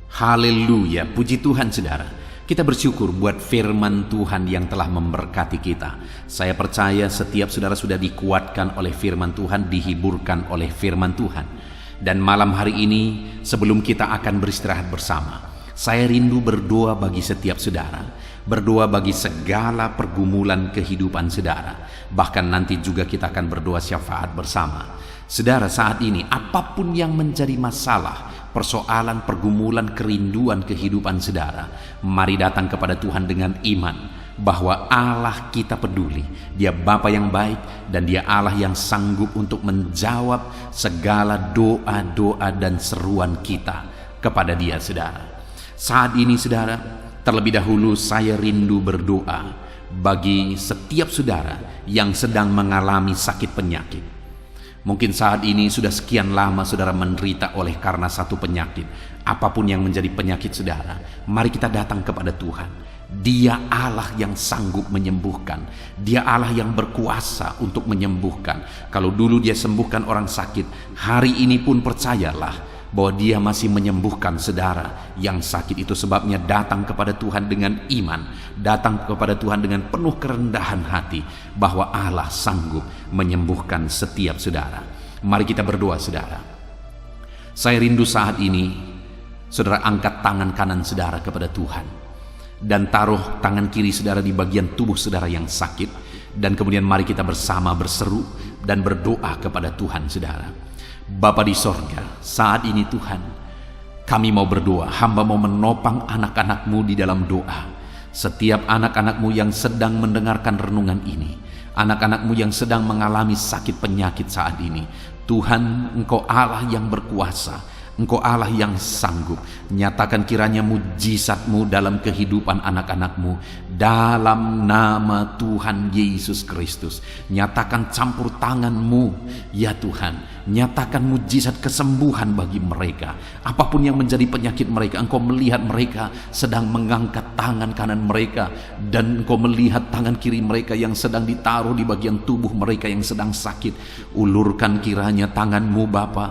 Haleluya, puji Tuhan saudara. Kita bersyukur buat firman Tuhan yang telah memberkati kita. Saya percaya setiap saudara sudah dikuatkan oleh firman Tuhan, dihiburkan oleh firman Tuhan. Dan malam hari ini, sebelum kita akan beristirahat bersama, saya rindu berdoa bagi setiap saudara, berdoa bagi segala pergumulan kehidupan saudara. Bahkan nanti juga kita akan berdoa syafaat bersama. Saudara, saat ini apapun yang menjadi masalah, persoalan, pergumulan, kerinduan kehidupan saudara, mari datang kepada Tuhan dengan iman bahwa Allah kita peduli. Dia Bapa yang baik, dan Dia Allah yang sanggup untuk menjawab segala doa-doa dan seruan kita kepada Dia, saudara. Saat ini saudara, terlebih dahulu saya rindu berdoa bagi setiap saudara yang sedang mengalami sakit penyakit. Mungkin saat ini sudah sekian lama saudara menderita oleh karena satu penyakit. Apapun yang menjadi penyakit saudara, mari kita datang kepada Tuhan. Dia Allah yang sanggup menyembuhkan. Dia Allah yang berkuasa untuk menyembuhkan. Kalau dulu Dia sembuhkan orang sakit, hari ini pun percayalah bahwa Dia masih menyembuhkan saudara yang sakit. Itu sebabnya datang kepada Tuhan dengan iman, datang kepada Tuhan dengan penuh kerendahan hati, bahwa Allah sanggup menyembuhkan setiap saudara. Mari kita berdoa saudara. Saya rindu saat ini saudara angkat tangan kanan saudara kepada Tuhan, dan taruh tangan kiri saudara di bagian tubuh saudara yang sakit, dan kemudian mari kita bersama berseru dan berdoa kepada Tuhan saudara. Bapa di sorga, saat ini Tuhan, kami mau berdoa, hamba mau menopang anak-anak-Mu di dalam doa. Setiap anak-anak-Mu yang sedang mendengarkan renungan ini, anak-anak-Mu yang sedang mengalami sakit penyakit saat ini, Tuhan, Engkau Allah yang berkuasa, Engkau Allah yang sanggup. Nyatakan kiranya mujizat-Mu dalam kehidupan anak-anak-Mu, dalam nama Tuhan Yesus Kristus. Nyatakan campur tangan-Mu ya Tuhan, nyatakan mujizat kesembuhan bagi mereka. Apapun yang menjadi penyakit mereka, Engkau melihat mereka sedang mengangkat tangan kanan mereka, dan Engkau melihat tangan kiri mereka yang sedang ditaruh di bagian tubuh mereka yang sedang sakit. Ulurkan kiranya tangan-Mu Bapa,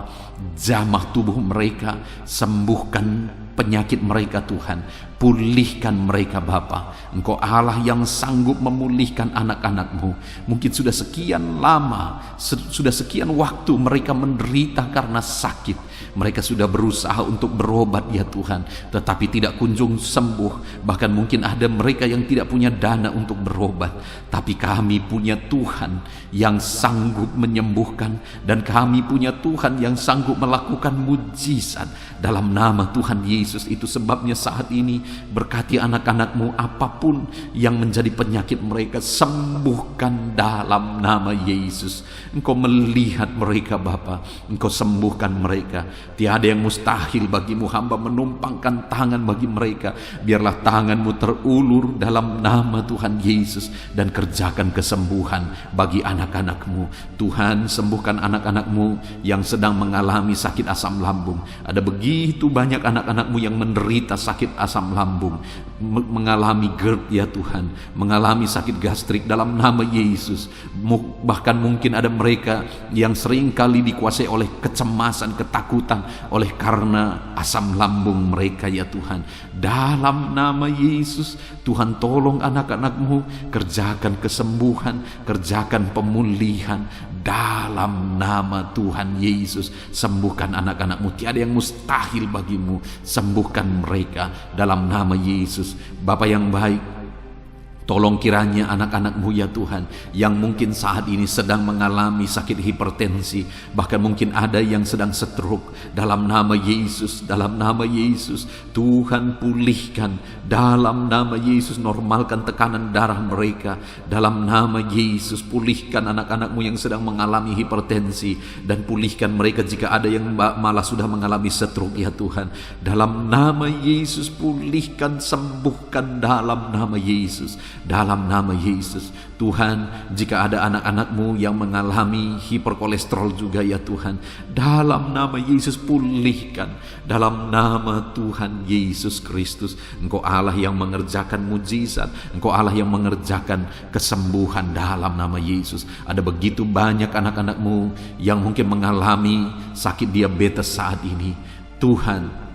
jamah tubuh mereka, sembuhkan penyakit mereka Tuhan, pulihkan mereka Bapa. Engkau Allah yang sanggup memulihkan anak-anak-Mu. Mungkin sudah sekian lama, sudah sekian waktu mereka menderita karena sakit. Mereka sudah berusaha untuk berobat ya Tuhan, tetapi tidak kunjung sembuh. Bahkan mungkin ada mereka yang tidak punya dana untuk berobat. Tapi kami punya Tuhan yang sanggup menyembuhkan, dan kami punya Tuhan yang sanggup melakukan mujizat dalam nama Tuhan Yesus. Itu sebabnya saat ini berkati anak-anak-Mu, apapun yang menjadi penyakit mereka, sembuhkan dalam nama Yesus. Engkau melihat mereka Bapa, Engkau sembuhkan mereka. Tiada yang mustahil bagi-Mu, hamba menumpangkan tangan bagi mereka. Biarlah tangan-Mu terulur dalam nama Tuhan Yesus, dan kerjakan kesembuhan bagi anak-anak-Mu. Tuhan, sembuhkan anak-anak-Mu yang sedang mengalami sakit asam lambung. Ada begitu banyak anak-anak-Mu yang menderita sakit asam lambung, mengalami GERD ya Tuhan, mengalami sakit gastrik dalam nama Yesus. Bahkan mungkin ada mereka yang sering kali dikuasai oleh kecemasan, ketakutan, ketakutan oleh karena asam lambung mereka ya Tuhan. Dalam nama Yesus, Tuhan tolong anak-anak-Mu, kerjakan kesembuhan, kerjakan pemulihan. Dalam nama Tuhan Yesus, sembuhkan anak-anak-Mu. Tiada yang mustahil bagi-Mu. Sembuhkan mereka dalam nama Yesus. Bapa yang baik, tolong kiranya anak-anak-Mu ya Tuhan, yang mungkin saat ini sedang mengalami sakit hipertensi, bahkan mungkin ada yang sedang stroke, dalam nama Yesus, dalam nama Yesus, Tuhan pulihkan, dalam nama Yesus, normalkan tekanan darah mereka, dalam nama Yesus, pulihkan anak-anak-Mu yang sedang mengalami hipertensi, dan pulihkan mereka jika ada yang malah sudah mengalami stroke ya Tuhan, dalam nama Yesus, pulihkan, sembuhkan dalam nama Yesus. Dalam nama Yesus, Tuhan, jika ada anak-anak-Mu yang mengalami hiperkolesterol juga ya Tuhan, dalam nama Yesus pulihkan, dalam nama Tuhan Yesus Kristus. Engkau Allah yang mengerjakan mujizat, Engkau Allah yang mengerjakan kesembuhan dalam nama Yesus. Ada begitu banyak anak-anak-Mu yang mungkin mengalami sakit diabetes saat ini. Tuhan,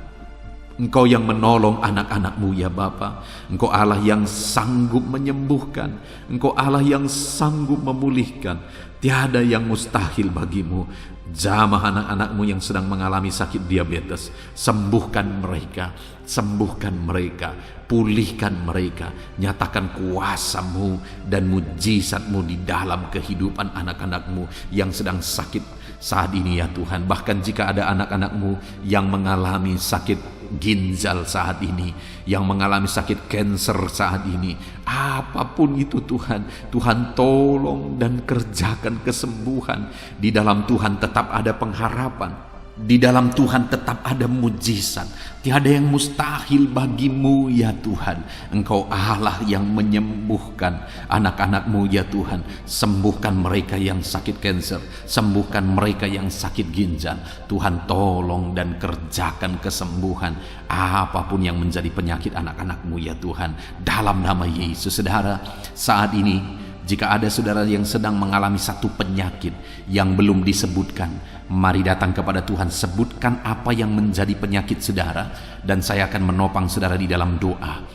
Engkau yang menolong anak-anak-Mu ya Bapa. Engkau Allah yang sanggup menyembuhkan, Engkau Allah yang sanggup memulihkan. Tiada yang mustahil bagi-Mu. Jamah anak-anak-Mu yang sedang mengalami sakit diabetes, sembuhkan mereka, sembuhkan mereka, pulihkan mereka. Nyatakan kuasa-Mu dan mujizat-Mu di dalam kehidupan anak-anak-Mu yang sedang sakit saat ini ya Tuhan. Bahkan jika ada anak-anak-Mu yang mengalami sakit ginjal saat ini, yang mengalami sakit kanker saat ini, apapun itu Tuhan, Tuhan tolong dan kerjakan kesembuhan. Di dalam Tuhan tetap ada pengharapan, di dalam Tuhan tetap ada mujizat. Tiada yang mustahil bagi-Mu ya Tuhan. Engkau Allah yang menyembuhkan anak-anak-Mu ya Tuhan. Sembuhkan mereka yang sakit kanker, sembuhkan mereka yang sakit ginjal. Tuhan tolong dan kerjakan kesembuhan apapun yang menjadi penyakit anak-anak-Mu ya Tuhan. Dalam nama Yesus. Saudara, saat ini jika ada saudara yang sedang mengalami satu penyakit yang belum disebutkan, mari datang kepada Tuhan, sebutkan apa yang menjadi penyakit saudara, dan saya akan menopang saudara di dalam doa.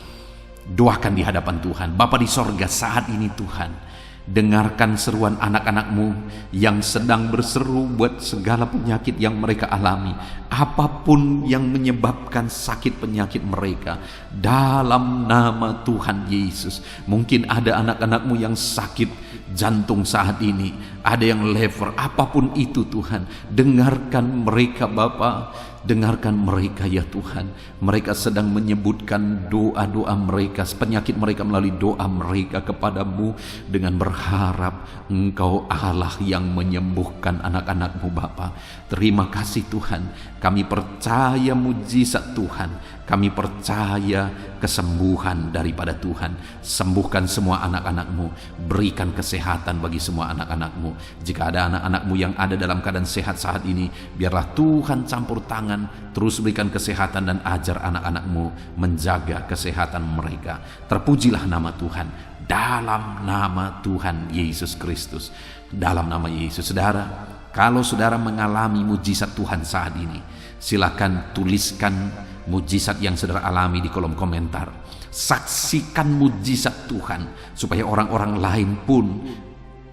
Doakan di hadapan Tuhan. Bapa di sorga, saat ini Tuhan, dengarkan seruan anak-anak-Mu yang sedang berseru buat segala penyakit yang mereka alami. Apapun yang menyebabkan sakit penyakit mereka, dalam nama Tuhan Yesus. Mungkin ada anak-anak-Mu yang sakit jantung saat ini, ada yang liver, apapun itu Tuhan, dengarkan mereka Bapa. Dengarkan mereka ya Tuhan. Mereka sedang menyebutkan doa-doa mereka, penyakit mereka melalui doa mereka kepadamu, dengan berharap Engkau Allah yang menyembuhkan anak-anak-Mu Bapa. Terima kasih Tuhan. Kami percaya mujizat Tuhan. Kami percaya kesembuhan daripada Tuhan. Sembuhkan semua anak-anak-Mu. Berikan kesehatan bagi semua anak-anak-Mu. Jika ada anak-anak-Mu yang ada dalam keadaan sehat saat ini, biarlah Tuhan campur tangan, terus berikan kesehatan dan ajar anak-anak-Mu menjaga kesehatan mereka. Terpujilah nama Tuhan. Dalam nama Tuhan Yesus Kristus. Dalam nama Yesus. Saudara, kalau saudara mengalami mujizat Tuhan saat ini, silakan tuliskan mujizat yang saudara alami di kolom komentar. Saksikan mujizat Tuhan supaya orang-orang lain pun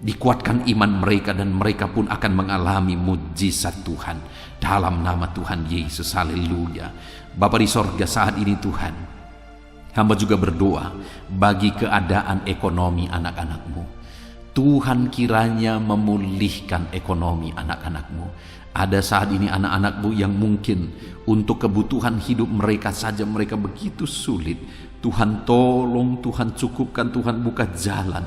dikuatkan iman mereka, dan mereka pun akan mengalami mujizat Tuhan. Dalam nama Tuhan Yesus. Haleluya. Bapa di sorga, saat ini Tuhan, hamba juga berdoa bagi keadaan ekonomi anak-anak-Mu. Tuhan kiranya memulihkan ekonomi anak-anak-Mu. Ada saat ini anak-anak-Mu yang mungkin untuk kebutuhan hidup mereka saja mereka begitu sulit. Tuhan tolong, Tuhan cukupkan, Tuhan buka jalan.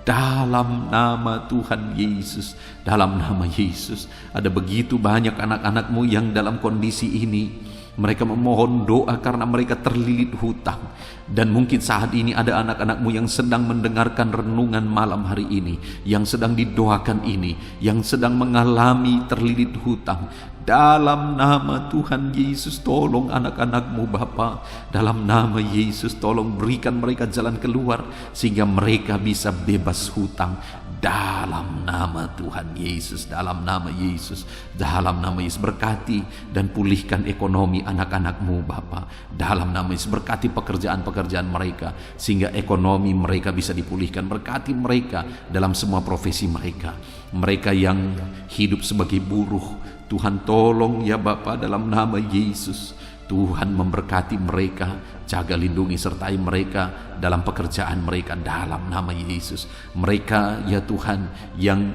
Dalam nama Tuhan Yesus. Dalam nama Yesus. Ada begitu banyak anak-anak-Mu yang dalam kondisi ini. Mereka memohon doa karena mereka terlilit hutang. Dan mungkin saat ini ada anak-anak-Mu yang sedang mendengarkan renungan malam hari ini, yang sedang didoakan ini, yang sedang mengalami terlilit hutang. Dalam nama Tuhan Yesus, tolong anak-anak-Mu Bapa. Dalam nama Yesus, tolong berikan mereka jalan keluar sehingga mereka bisa bebas hutang. dalam nama Tuhan Yesus, dalam nama Yesus, dalam nama Yesus. Berkati dan pulihkan ekonomi anak-anak-Mu Bapa, dalam nama Yesus. Berkati pekerjaan-pekerjaan mereka sehingga ekonomi mereka bisa dipulihkan. Berkati mereka dalam semua profesi mereka. Mereka yang hidup sebagai buruh, Tuhan tolong ya Bapa, dalam nama Yesus. Tuhan memberkati mereka, jaga lindungi sertai mereka dalam pekerjaan mereka dalam nama Yesus. Mereka ya Tuhan yang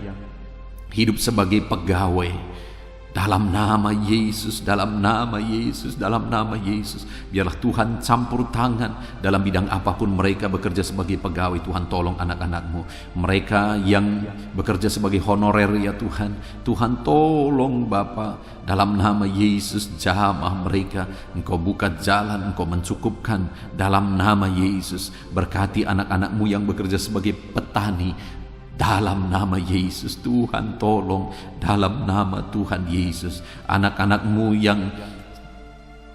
hidup sebagai pegawai, dalam nama Yesus, dalam nama Yesus, dalam nama Yesus. Biarlah Tuhan campur tangan dalam bidang apapun mereka bekerja sebagai pegawai. Tuhan tolong anak-anak-Mu. Mereka yang bekerja sebagai honorer ya Tuhan, Tuhan tolong Bapa, dalam nama Yesus jamah mereka. Engkau buka jalan, Engkau mencukupkan dalam nama Yesus. Berkati anak-anak-Mu yang bekerja sebagai petani, dalam nama Yesus. Tuhan tolong dalam nama Tuhan Yesus. Anak-anak-Mu yang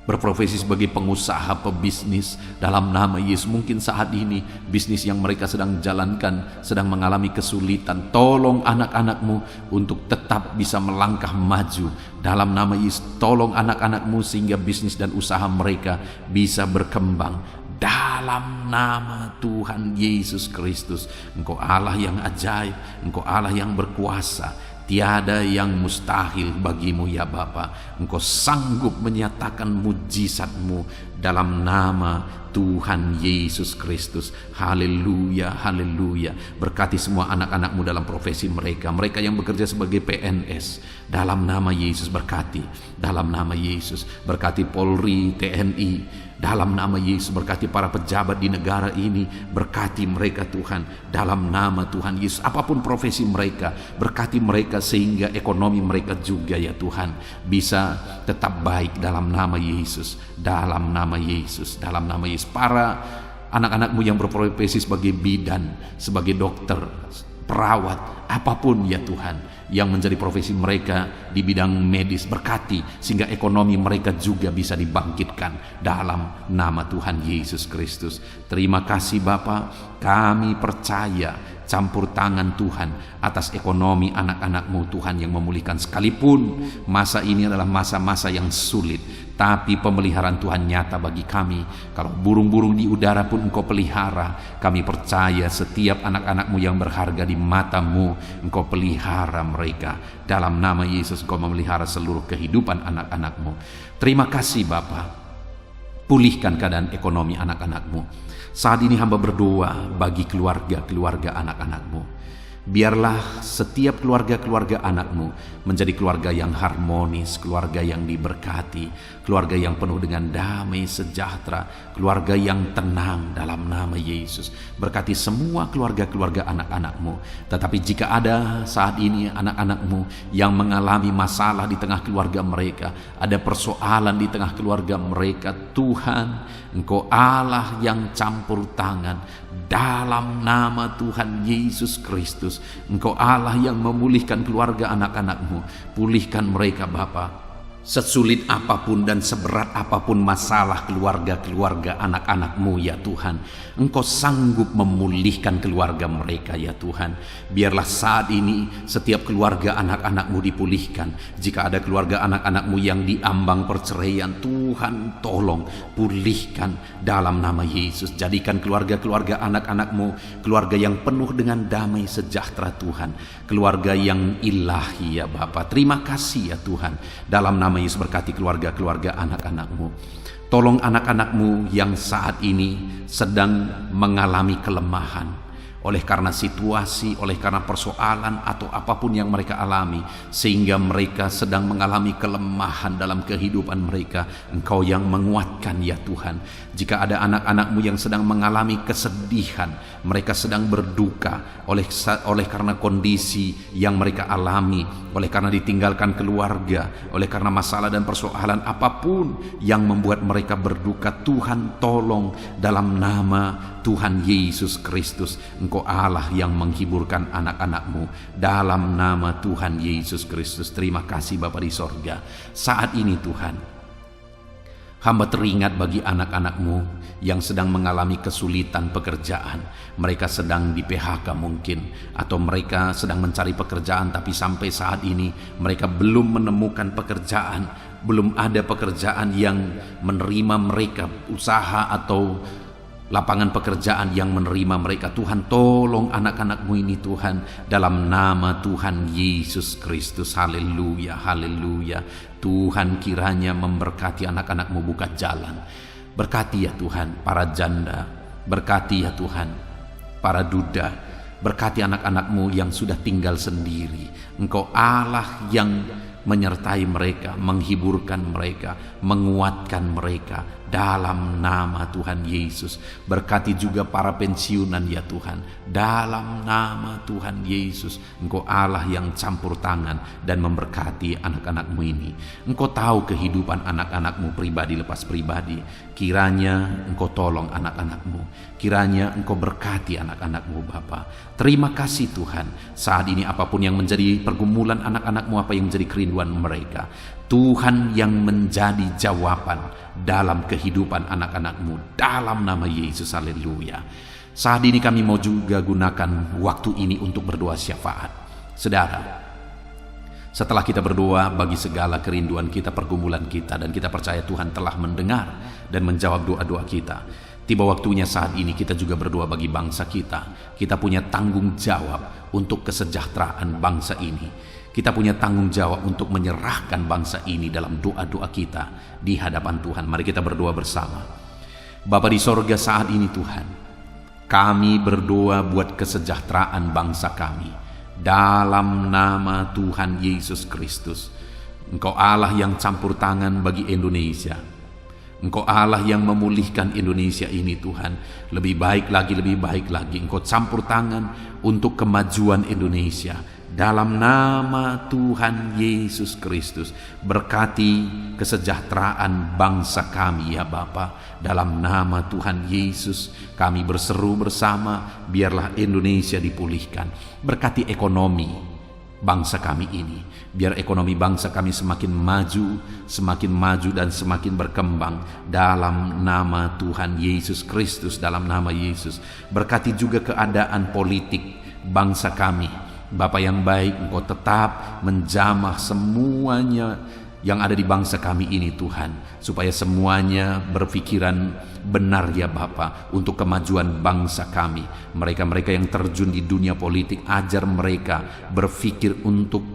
berprofesi sebagai pengusaha, pebisnis, dalam nama Yesus. Mungkin saat ini bisnis yang mereka sedang jalankan sedang mengalami kesulitan. Tolong anak-anak-Mu untuk tetap bisa melangkah maju dalam nama Yesus. Tolong anak-anak-Mu sehingga bisnis dan usaha mereka bisa berkembang dalam nama Tuhan Yesus Kristus. Engkau Allah yang ajaib, Engkau Allah yang berkuasa. Tiada yang mustahil bagimu ya Bapa. Engkau sanggup menyatakan mujizat-Mu dalam nama Tuhan Yesus Kristus. Haleluya, haleluya. Berkati semua anak-anak-Mu dalam profesi mereka. Mereka yang bekerja sebagai PNS, dalam nama Yesus berkati. Dalam nama Yesus berkati Polri, TNI, dalam nama Yesus. Berkati para pejabat di negara ini, berkati mereka Tuhan, dalam nama Tuhan Yesus. Apapun profesi mereka, berkati mereka sehingga ekonomi mereka juga ya Tuhan bisa tetap baik dalam nama Yesus, dalam nama Yesus, dalam nama Yesus. Para anak-anak-Mu yang berprofesi sebagai bidan, sebagai dokter, perawat, apapun ya Tuhan yang menjadi profesi mereka di bidang medis, berkati sehingga ekonomi mereka juga bisa dibangkitkan dalam nama Tuhan Yesus Kristus. Terima kasih Bapa, kami percaya campur tangan Tuhan atas ekonomi anak-anak-Mu Tuhan yang memulihkan. Sekalipun masa ini adalah masa-masa yang sulit, tapi pemeliharaan Tuhan nyata bagi kami. Kalau burung-burung di udara pun Engkau pelihara, kami percaya setiap anak-anak-Mu yang berharga di mata-Mu, Engkau pelihara mereka. Dalam nama Yesus Engkau memelihara seluruh kehidupan anak-anak-Mu. Terima kasih Bapa, pulihkan keadaan ekonomi anak-anak-Mu. Saat ini hamba berdoa bagi keluarga-keluarga anak-anak-Mu. Biarlah setiap keluarga-keluarga anak-Mu menjadi keluarga yang harmonis, keluarga yang diberkati, keluarga yang penuh dengan damai sejahtera, keluarga yang tenang dalam nama Yesus. Berkati semua keluarga-keluarga anak-anak-Mu. Tetapi jika ada saat ini anak-anak-Mu yang mengalami masalah di tengah keluarga mereka, ada persoalan di tengah keluarga mereka, Tuhan, Engkau Allah yang campur tangan. Dalam nama Tuhan Yesus Kristus, Engkau Allah yang memulihkan keluarga anak-anak-Mu. Pulihkan mereka Bapa. Sesulit apapun dan seberat apapun masalah keluarga-keluarga anak-anak-Mu ya Tuhan, Engkau sanggup memulihkan keluarga mereka ya Tuhan. Biarlah saat ini setiap keluarga anak-anak-Mu dipulihkan. Jika ada keluarga anak-anak-Mu yang diambang perceraian, Tuhan tolong pulihkan dalam nama Yesus. Jadikan keluarga-keluarga anak-anak-Mu keluarga yang penuh dengan damai sejahtera Tuhan, keluarga yang ilahi ya Bapa. Terima kasih ya Tuhan. Dalam nama Yesus berkati keluarga-keluarga anak-anak-Mu. Tolong anak-anak-Mu yang saat ini sedang mengalami kelemahan oleh karena situasi, oleh karena persoalan atau apapun yang mereka alami, sehingga mereka sedang mengalami kelemahan dalam kehidupan mereka. Engkau yang menguatkan ya Tuhan. Jika ada anak-anak-Mu yang sedang mengalami kesedihan, mereka sedang berduka oleh karena kondisi yang mereka alami, oleh karena ditinggalkan keluarga, oleh karena masalah dan persoalan apapun yang membuat mereka berduka, Tuhan tolong dalam nama Tuhan Yesus Kristus. Engkau Allah yang menghiburkan anak-anak-Mu dalam nama Tuhan Yesus Kristus. Terima kasih Bapa di sorga. Saat ini Tuhan, Hamba teringat bagi anak-anak-Mu yang sedang mengalami kesulitan pekerjaan. Mereka sedang di PHK mungkin, atau mereka sedang mencari pekerjaan tapi sampai saat ini mereka belum menemukan pekerjaan. Belum ada pekerjaan yang menerima mereka, usaha atau lapangan pekerjaan yang menerima mereka. Tuhan, tolong anak-anak-Mu ini Tuhan, dalam nama Tuhan Yesus Kristus. Haleluya, haleluya. Tuhan, kiranya memberkati anak-anak-Mu buka jalan. Berkati ya Tuhan para janda, berkati ya Tuhan para duda, berkati anak-anak-Mu yang sudah tinggal sendiri. Engkau Allah yang menyertai mereka, menghiburkan mereka, menguatkan mereka dalam nama Tuhan Yesus. Berkati juga para pensiunan ya Tuhan, dalam nama Tuhan Yesus. Engkau Allah yang campur tangan dan memberkati anak-anak-Mu ini. Engkau tahu kehidupan anak-anak-Mu pribadi lepas pribadi. Kiranya Engkau tolong anak-anak-Mu, kiranya Engkau berkati anak-anak-Mu Bapa. Terima kasih Tuhan, saat ini apapun yang menjadi pergumulan anak-anak-Mu, apa yang menjadi kerinduan mereka, Tuhan yang menjadi jawaban dalam kehidupan anak-anak-Mu, dalam nama Yesus. Haleluya. Saat ini kami mau juga gunakan waktu ini untuk berdoa syafaat. Saudara, setelah kita berdoa bagi segala kerinduan kita, pergumulan kita, dan kita percaya Tuhan telah mendengar dan menjawab doa-doa kita, tiba waktunya saat ini kita juga berdoa bagi bangsa kita. Kita punya tanggung jawab untuk kesejahteraan bangsa ini. Kita punya tanggung jawab untuk menyerahkan bangsa ini dalam doa-doa kita di hadapan Tuhan. Mari kita berdoa bersama. Bapa di sorga, saat ini Tuhan, kami berdoa buat kesejahteraan bangsa kami dalam nama Tuhan Yesus Kristus. Engkau Allah yang campur tangan bagi Indonesia. Engkau Allah yang memulihkan Indonesia ini Tuhan. Lebih baik lagi, lebih baik lagi. Engkau campur tangan untuk kemajuan Indonesia. Dalam nama Tuhan Yesus Kristus, berkati kesejahteraan bangsa kami ya Bapa. Dalam nama Tuhan Yesus, kami berseru bersama, biarlah Indonesia dipulihkan. Berkati ekonomi bangsa kami ini, biar ekonomi bangsa kami semakin maju dan semakin berkembang. Dalam nama Tuhan Yesus Kristus, dalam nama Yesus. Berkati juga keadaan politik bangsa kami. Bapa yang baik, Engkau tetap menjamah semuanya yang ada di bangsa kami ini Tuhan, supaya semuanya berpikiran benar ya Bapa, untuk kemajuan bangsa kami. Mereka-mereka yang terjun di dunia politik, ajar mereka berpikir untuk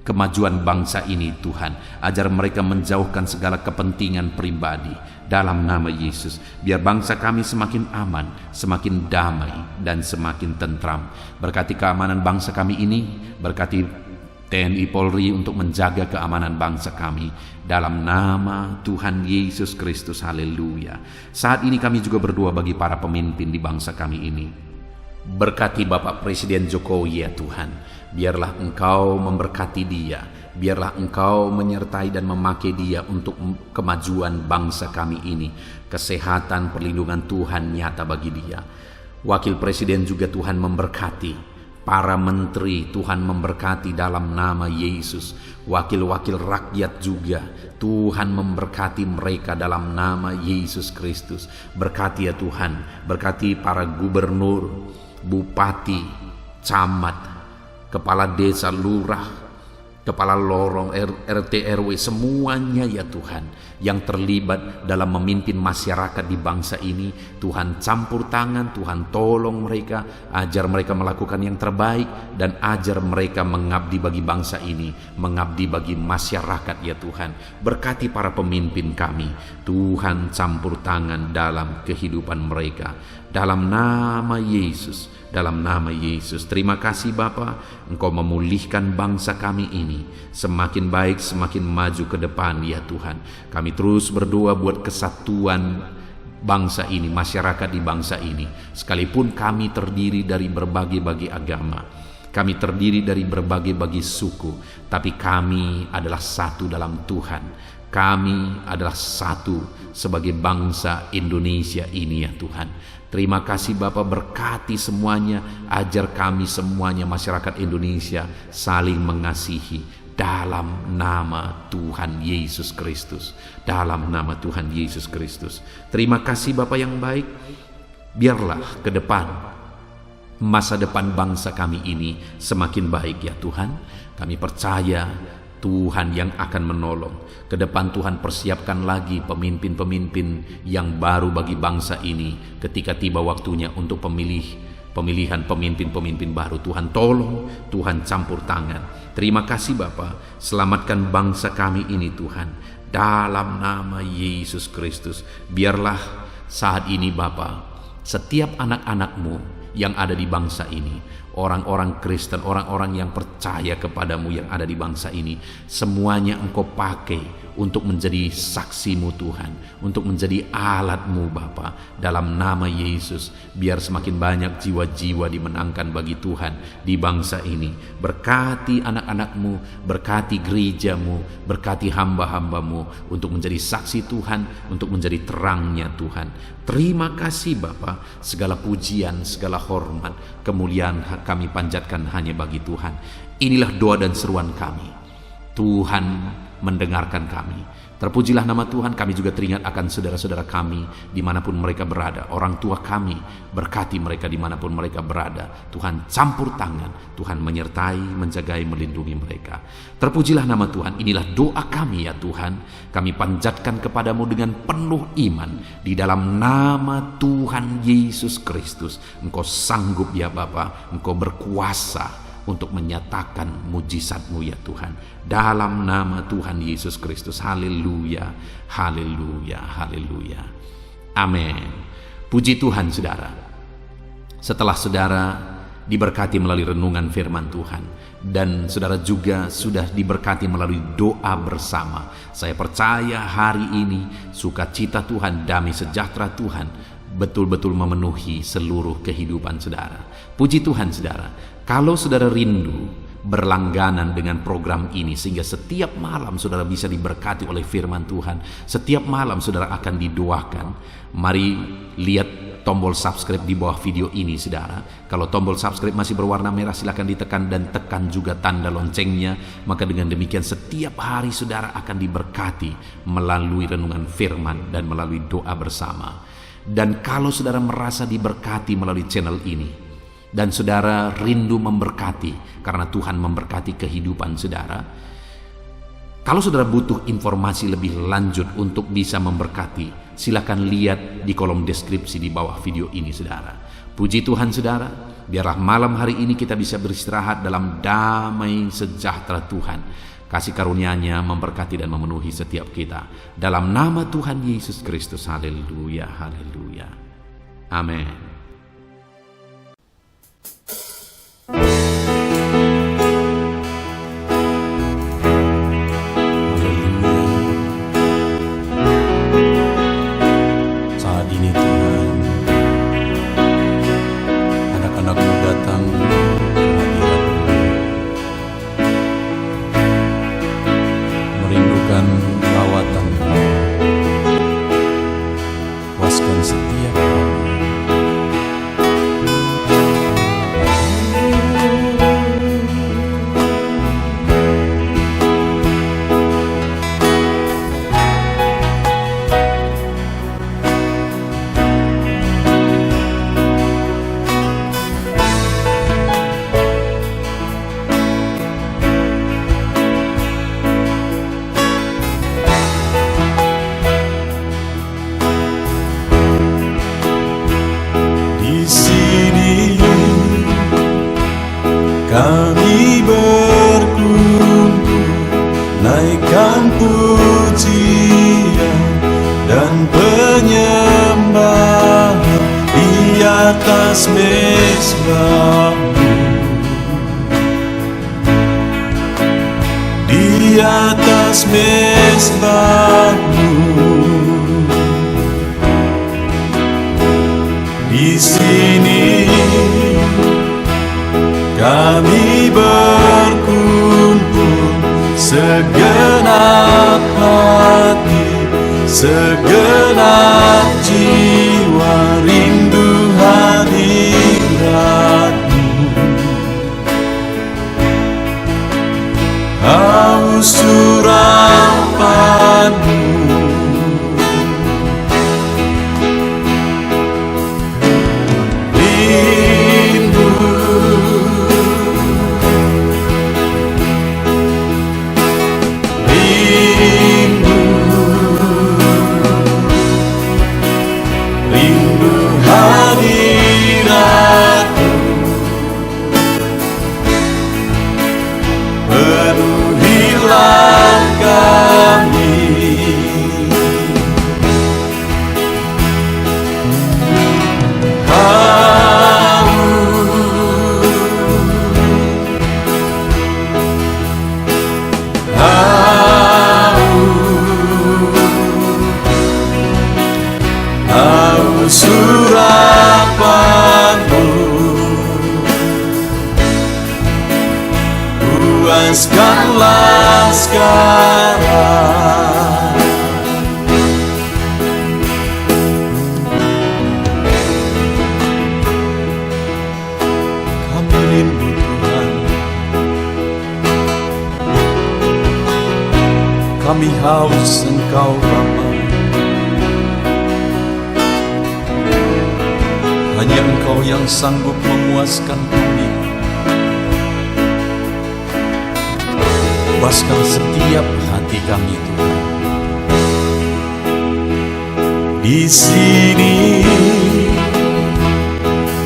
kemajuan bangsa ini Tuhan. Ajar mereka menjauhkan segala kepentingan pribadi dalam nama Yesus. Biar bangsa kami semakin aman, semakin damai, dan semakin tentram. Berkati keamanan bangsa kami ini, berkati TNI Polri untuk menjaga keamanan bangsa kami dalam nama Tuhan Yesus Kristus. Haleluya. Saat ini kami juga berdoa bagi para pemimpin di bangsa kami ini. Berkati Bapak Presiden Jokowi ya Tuhan. Biarlah Engkau memberkati dia, biarlah Engkau menyertai dan memakai dia untuk kemajuan bangsa kami ini. Kesehatan, perlindungan Tuhan nyata bagi dia. Wakil Presiden juga Tuhan memberkati. Para menteri Tuhan memberkati dalam nama Yesus. Wakil-wakil rakyat juga Tuhan memberkati mereka dalam nama Yesus Kristus. Berkati ya Tuhan, berkati para gubernur, bupati, camat, kepala desa, lurah, kepala lorong, RT RW, semuanya ya Tuhan yang terlibat dalam memimpin masyarakat di bangsa ini. Tuhan campur tangan, Tuhan tolong mereka, ajar mereka melakukan yang terbaik, dan ajar mereka mengabdi bagi bangsa ini, mengabdi bagi masyarakat ya Tuhan. Berkati para pemimpin kami, Tuhan campur tangan dalam kehidupan mereka dalam nama Yesus, dalam nama Yesus. Terima kasih Bapa, Engkau memulihkan bangsa kami ini semakin baik, semakin maju ke depan ya Tuhan. Kami terus berdoa buat kesatuan bangsa ini, masyarakat di bangsa ini. Sekalipun kami terdiri dari berbagai-bagai agama, kami terdiri dari berbagai-bagai suku, tapi kami adalah satu dalam Tuhan. Kami adalah satu sebagai bangsa Indonesia ini ya Tuhan. Terima kasih Bapa, berkati semuanya, ajar kami semuanya masyarakat Indonesia saling mengasihi dalam nama Tuhan Yesus Kristus. Dalam nama Tuhan Yesus Kristus. Terima kasih Bapa yang baik. Biarlah ke depan masa depan bangsa kami ini semakin baik ya Tuhan. Kami percaya Tuhan yang akan menolong. Ke depan Tuhan persiapkan lagi pemimpin-pemimpin yang baru bagi bangsa ini ketika tiba waktunya untuk pemilihan pemimpin-pemimpin baru. Tuhan tolong, Tuhan campur tangan. Terima kasih Bapa, selamatkan bangsa kami ini Tuhan. Dalam nama Yesus Kristus, biarlah saat ini Bapa, setiap anak-anak-Mu yang ada di bangsa ini, orang-orang Kristen, orang-orang yang percaya kepadamu yang ada di bangsa ini, semuanya Engkau pakai untuk menjadi saksi-Mu Tuhan, untuk menjadi alat-Mu Bapa. Dalam nama Yesus, biar semakin banyak jiwa-jiwa dimenangkan bagi Tuhan di bangsa ini. Berkati anak-anak-Mu, berkati gereja-Mu, berkati hamba-hamba-Mu untuk menjadi saksi Tuhan, untuk menjadi terangnya Tuhan. Terima kasih Bapa, segala pujian, segala hormat, kemuliaan kami panjatkan hanya bagi Tuhan. Inilah doa dan seruan kami. Tuhan mendengarkan kami. Terpujilah nama Tuhan. Kami juga teringat akan saudara-saudara kami dimanapun mereka berada. Orang tua kami, berkati mereka dimanapun mereka berada. Tuhan campur tangan, Tuhan menyertai, menjagai, melindungi mereka. Terpujilah nama Tuhan. Inilah doa kami ya Tuhan. Kami panjatkan kepadamu dengan penuh iman. Di dalam nama Tuhan Yesus Kristus. Engkau sanggup ya Bapa. Engkau berkuasa untuk menyatakan mujizat-Mu ya Tuhan. Dalam nama Tuhan Yesus Kristus. Haleluya, haleluya, haleluya. Amin. Puji Tuhan saudara. Setelah saudara diberkati melalui renungan firman Tuhan, dan saudara juga sudah diberkati melalui doa bersama, saya percaya hari ini sukacita Tuhan, damai sejahtera Tuhan betul-betul memenuhi seluruh kehidupan saudara. Puji Tuhan saudara. Kalau saudara rindu berlangganan dengan program ini sehingga setiap malam saudara bisa diberkati oleh firman Tuhan, setiap malam saudara akan didoakan, mari lihat tombol subscribe di bawah video ini saudara. Kalau tombol subscribe masih berwarna merah, silakan ditekan dan tekan juga tanda loncengnya. Maka dengan demikian setiap hari saudara akan diberkati melalui renungan firman dan melalui doa bersama. Dan kalau saudara merasa diberkati melalui channel ini, dan saudara rindu memberkati karena Tuhan memberkati kehidupan saudara, kalau saudara butuh informasi lebih lanjut untuk bisa memberkati, silakan lihat di kolom deskripsi di bawah video ini saudara. Puji Tuhan saudara, biarlah malam hari ini kita bisa beristirahat dalam damai sejahtera Tuhan. Kasih karunia-Nya memberkati dan memenuhi setiap kita. Dalam nama Tuhan Yesus Kristus. Haleluya, haleluya. Amin. Saat ini Tuhan, anak-anak-Mu datang ke hadirat-Mu, merindukan lawatan-Mu. Puaskan setiap kami. Kami berkumpul, naikkan pujian dan penyembahan di atas mezbah-Mu, di atas mezbah-Mu. Di sini kami berkumpul, segenap hati, segenap jiwa, rindu hadirat-Mu. penuhilah kami. Surapanmu puaskanlah sekarang. Kami rindu Tuhan, kami haus Engkau Bapa. Hanya Engkau yang sanggup memuaskan kami. Puaskan setiap hati kami Tuhan. Di sini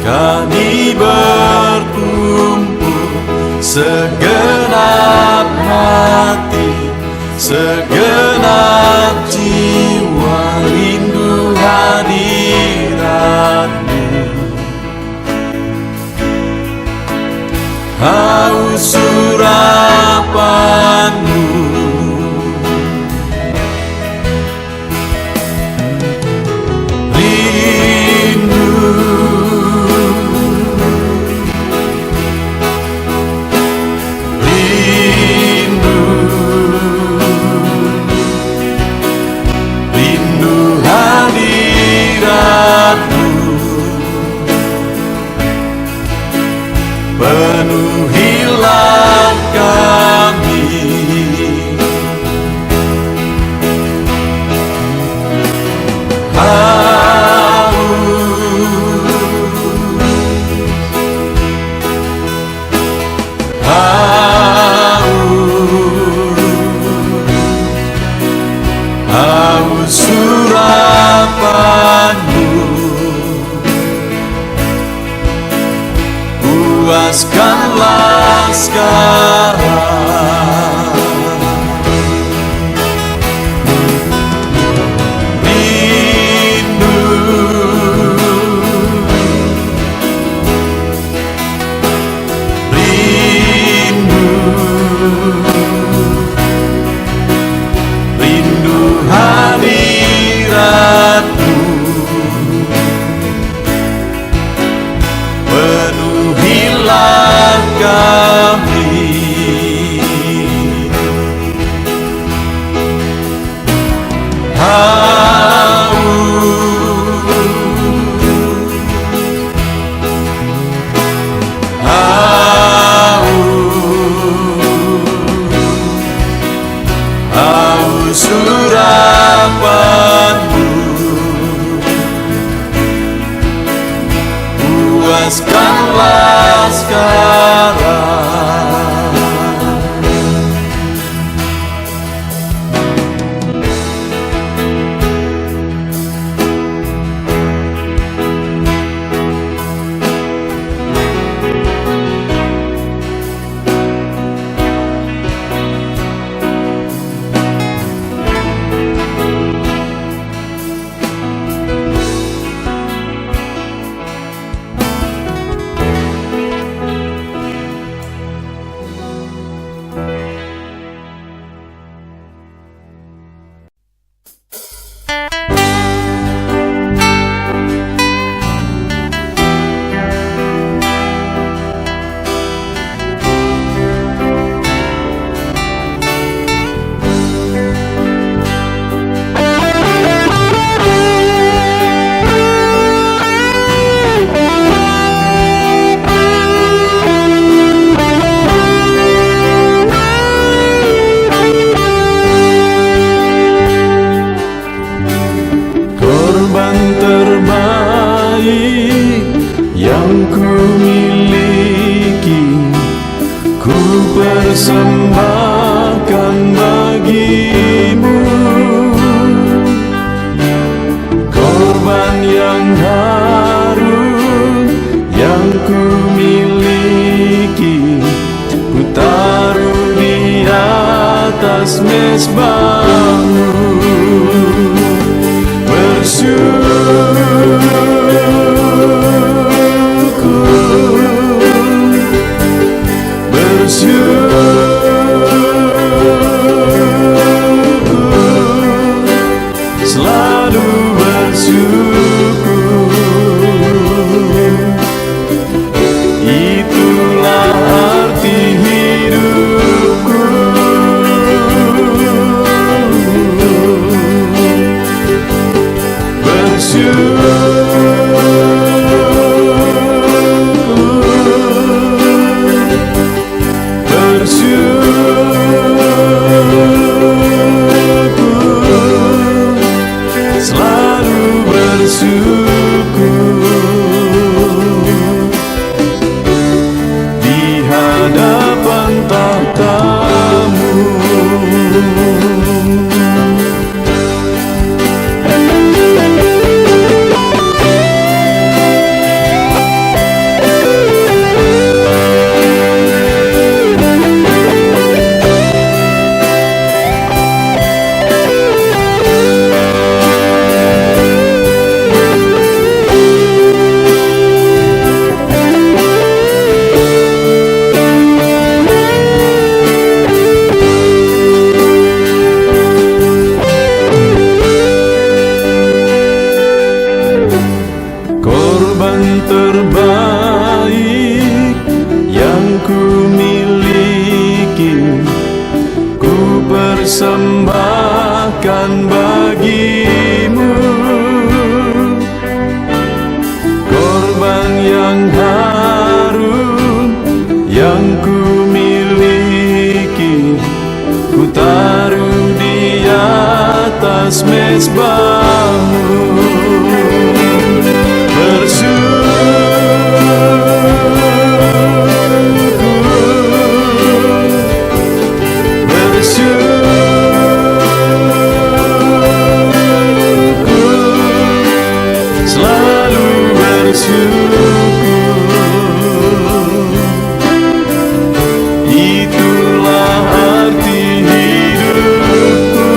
kami berkumpul, segenap hati, segenap jiwa, rindu hadirat-Mu. Haus surapan-Mu, rindu, rindu, rindu hadirat-Mu. Penuhilah kami. Haus surapan-Mu, puaskanlah sekarang. Rindu, rindu, rindu hadirat-Mu. Penuhilah kami. Haus surapan-Mu, puaskanlah sekarang. persembahkan bagimu korban yang harum yang ku miliki, ku taruh di atas mezbahmu, selalu bersyukur. Itulah arti hidupku. Selalu bersyukur di hadapan tahta-Mu. Korban terbaik yang ku miliki, ku persembahkan bagi-Mu. Korban yang harum yang ku miliki, ku taruh di atas mezbah-Mu. Itulah arti hidupku.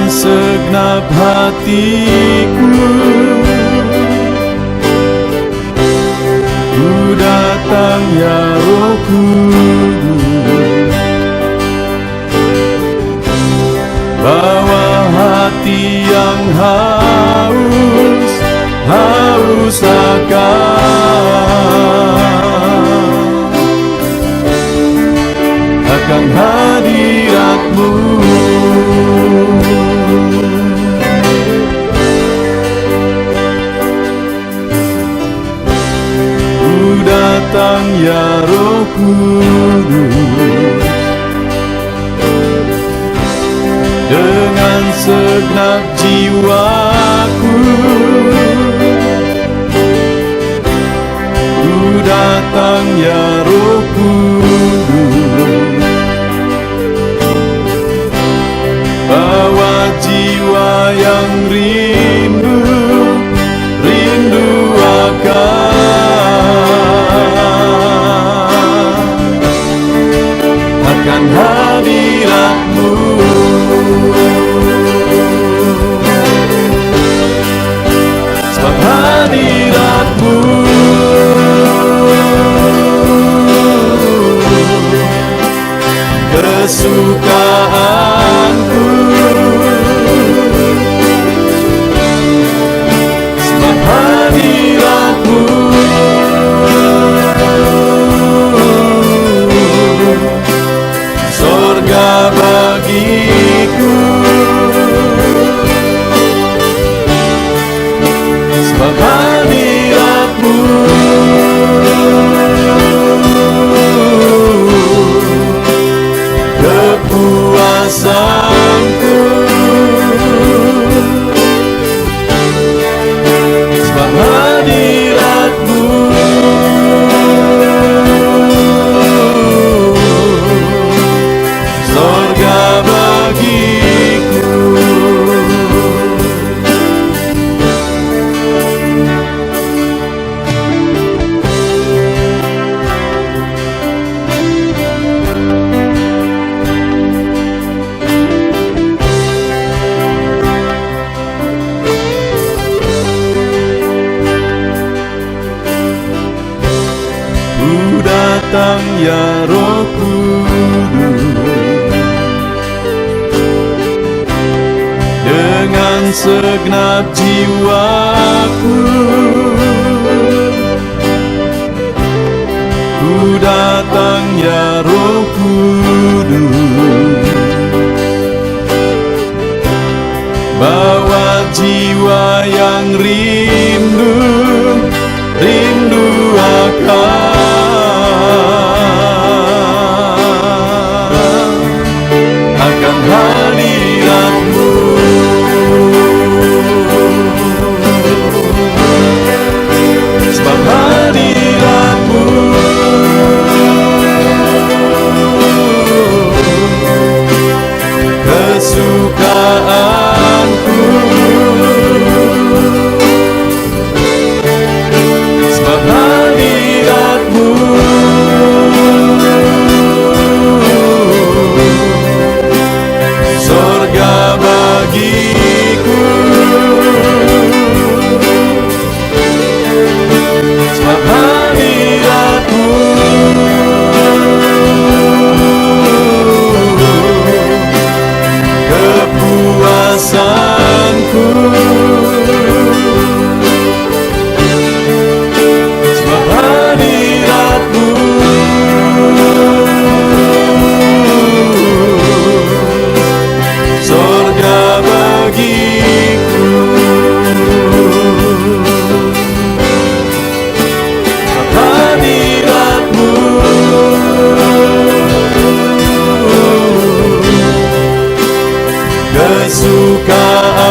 segenap hatiku. Ku datang ya Roh Kudus, bawa hati yang haus akan hadirat-Mu. Ku datang ya Roh Kudus, dengan segenap jiwaku. Ku datang ya Roh Kudus, bawa jiwa yang rindu akan hadirat-Mu. Sebab hadirat-Mu kesukaanku. Sebab hadirat-Mu sorga bagiku. Sebab hadirat-Mu kepuasanku. Sebab hadirat-Mu sorga bagiku. Ku datang ya Roh Kudus, dengan segenap jiwaku. Ku datang ya Roh Kudus, bawa jiwa yang rindu akan hadirat-Mu. Sebab hadirat-Mu kesukaanku. Sebab hadirat-Mu sorga bagiku. Sebab hadirat-Mu kepuasanku. Sebab hadirat-Mu sorga bagiku. Sebab hadirat-Mu kesukaan.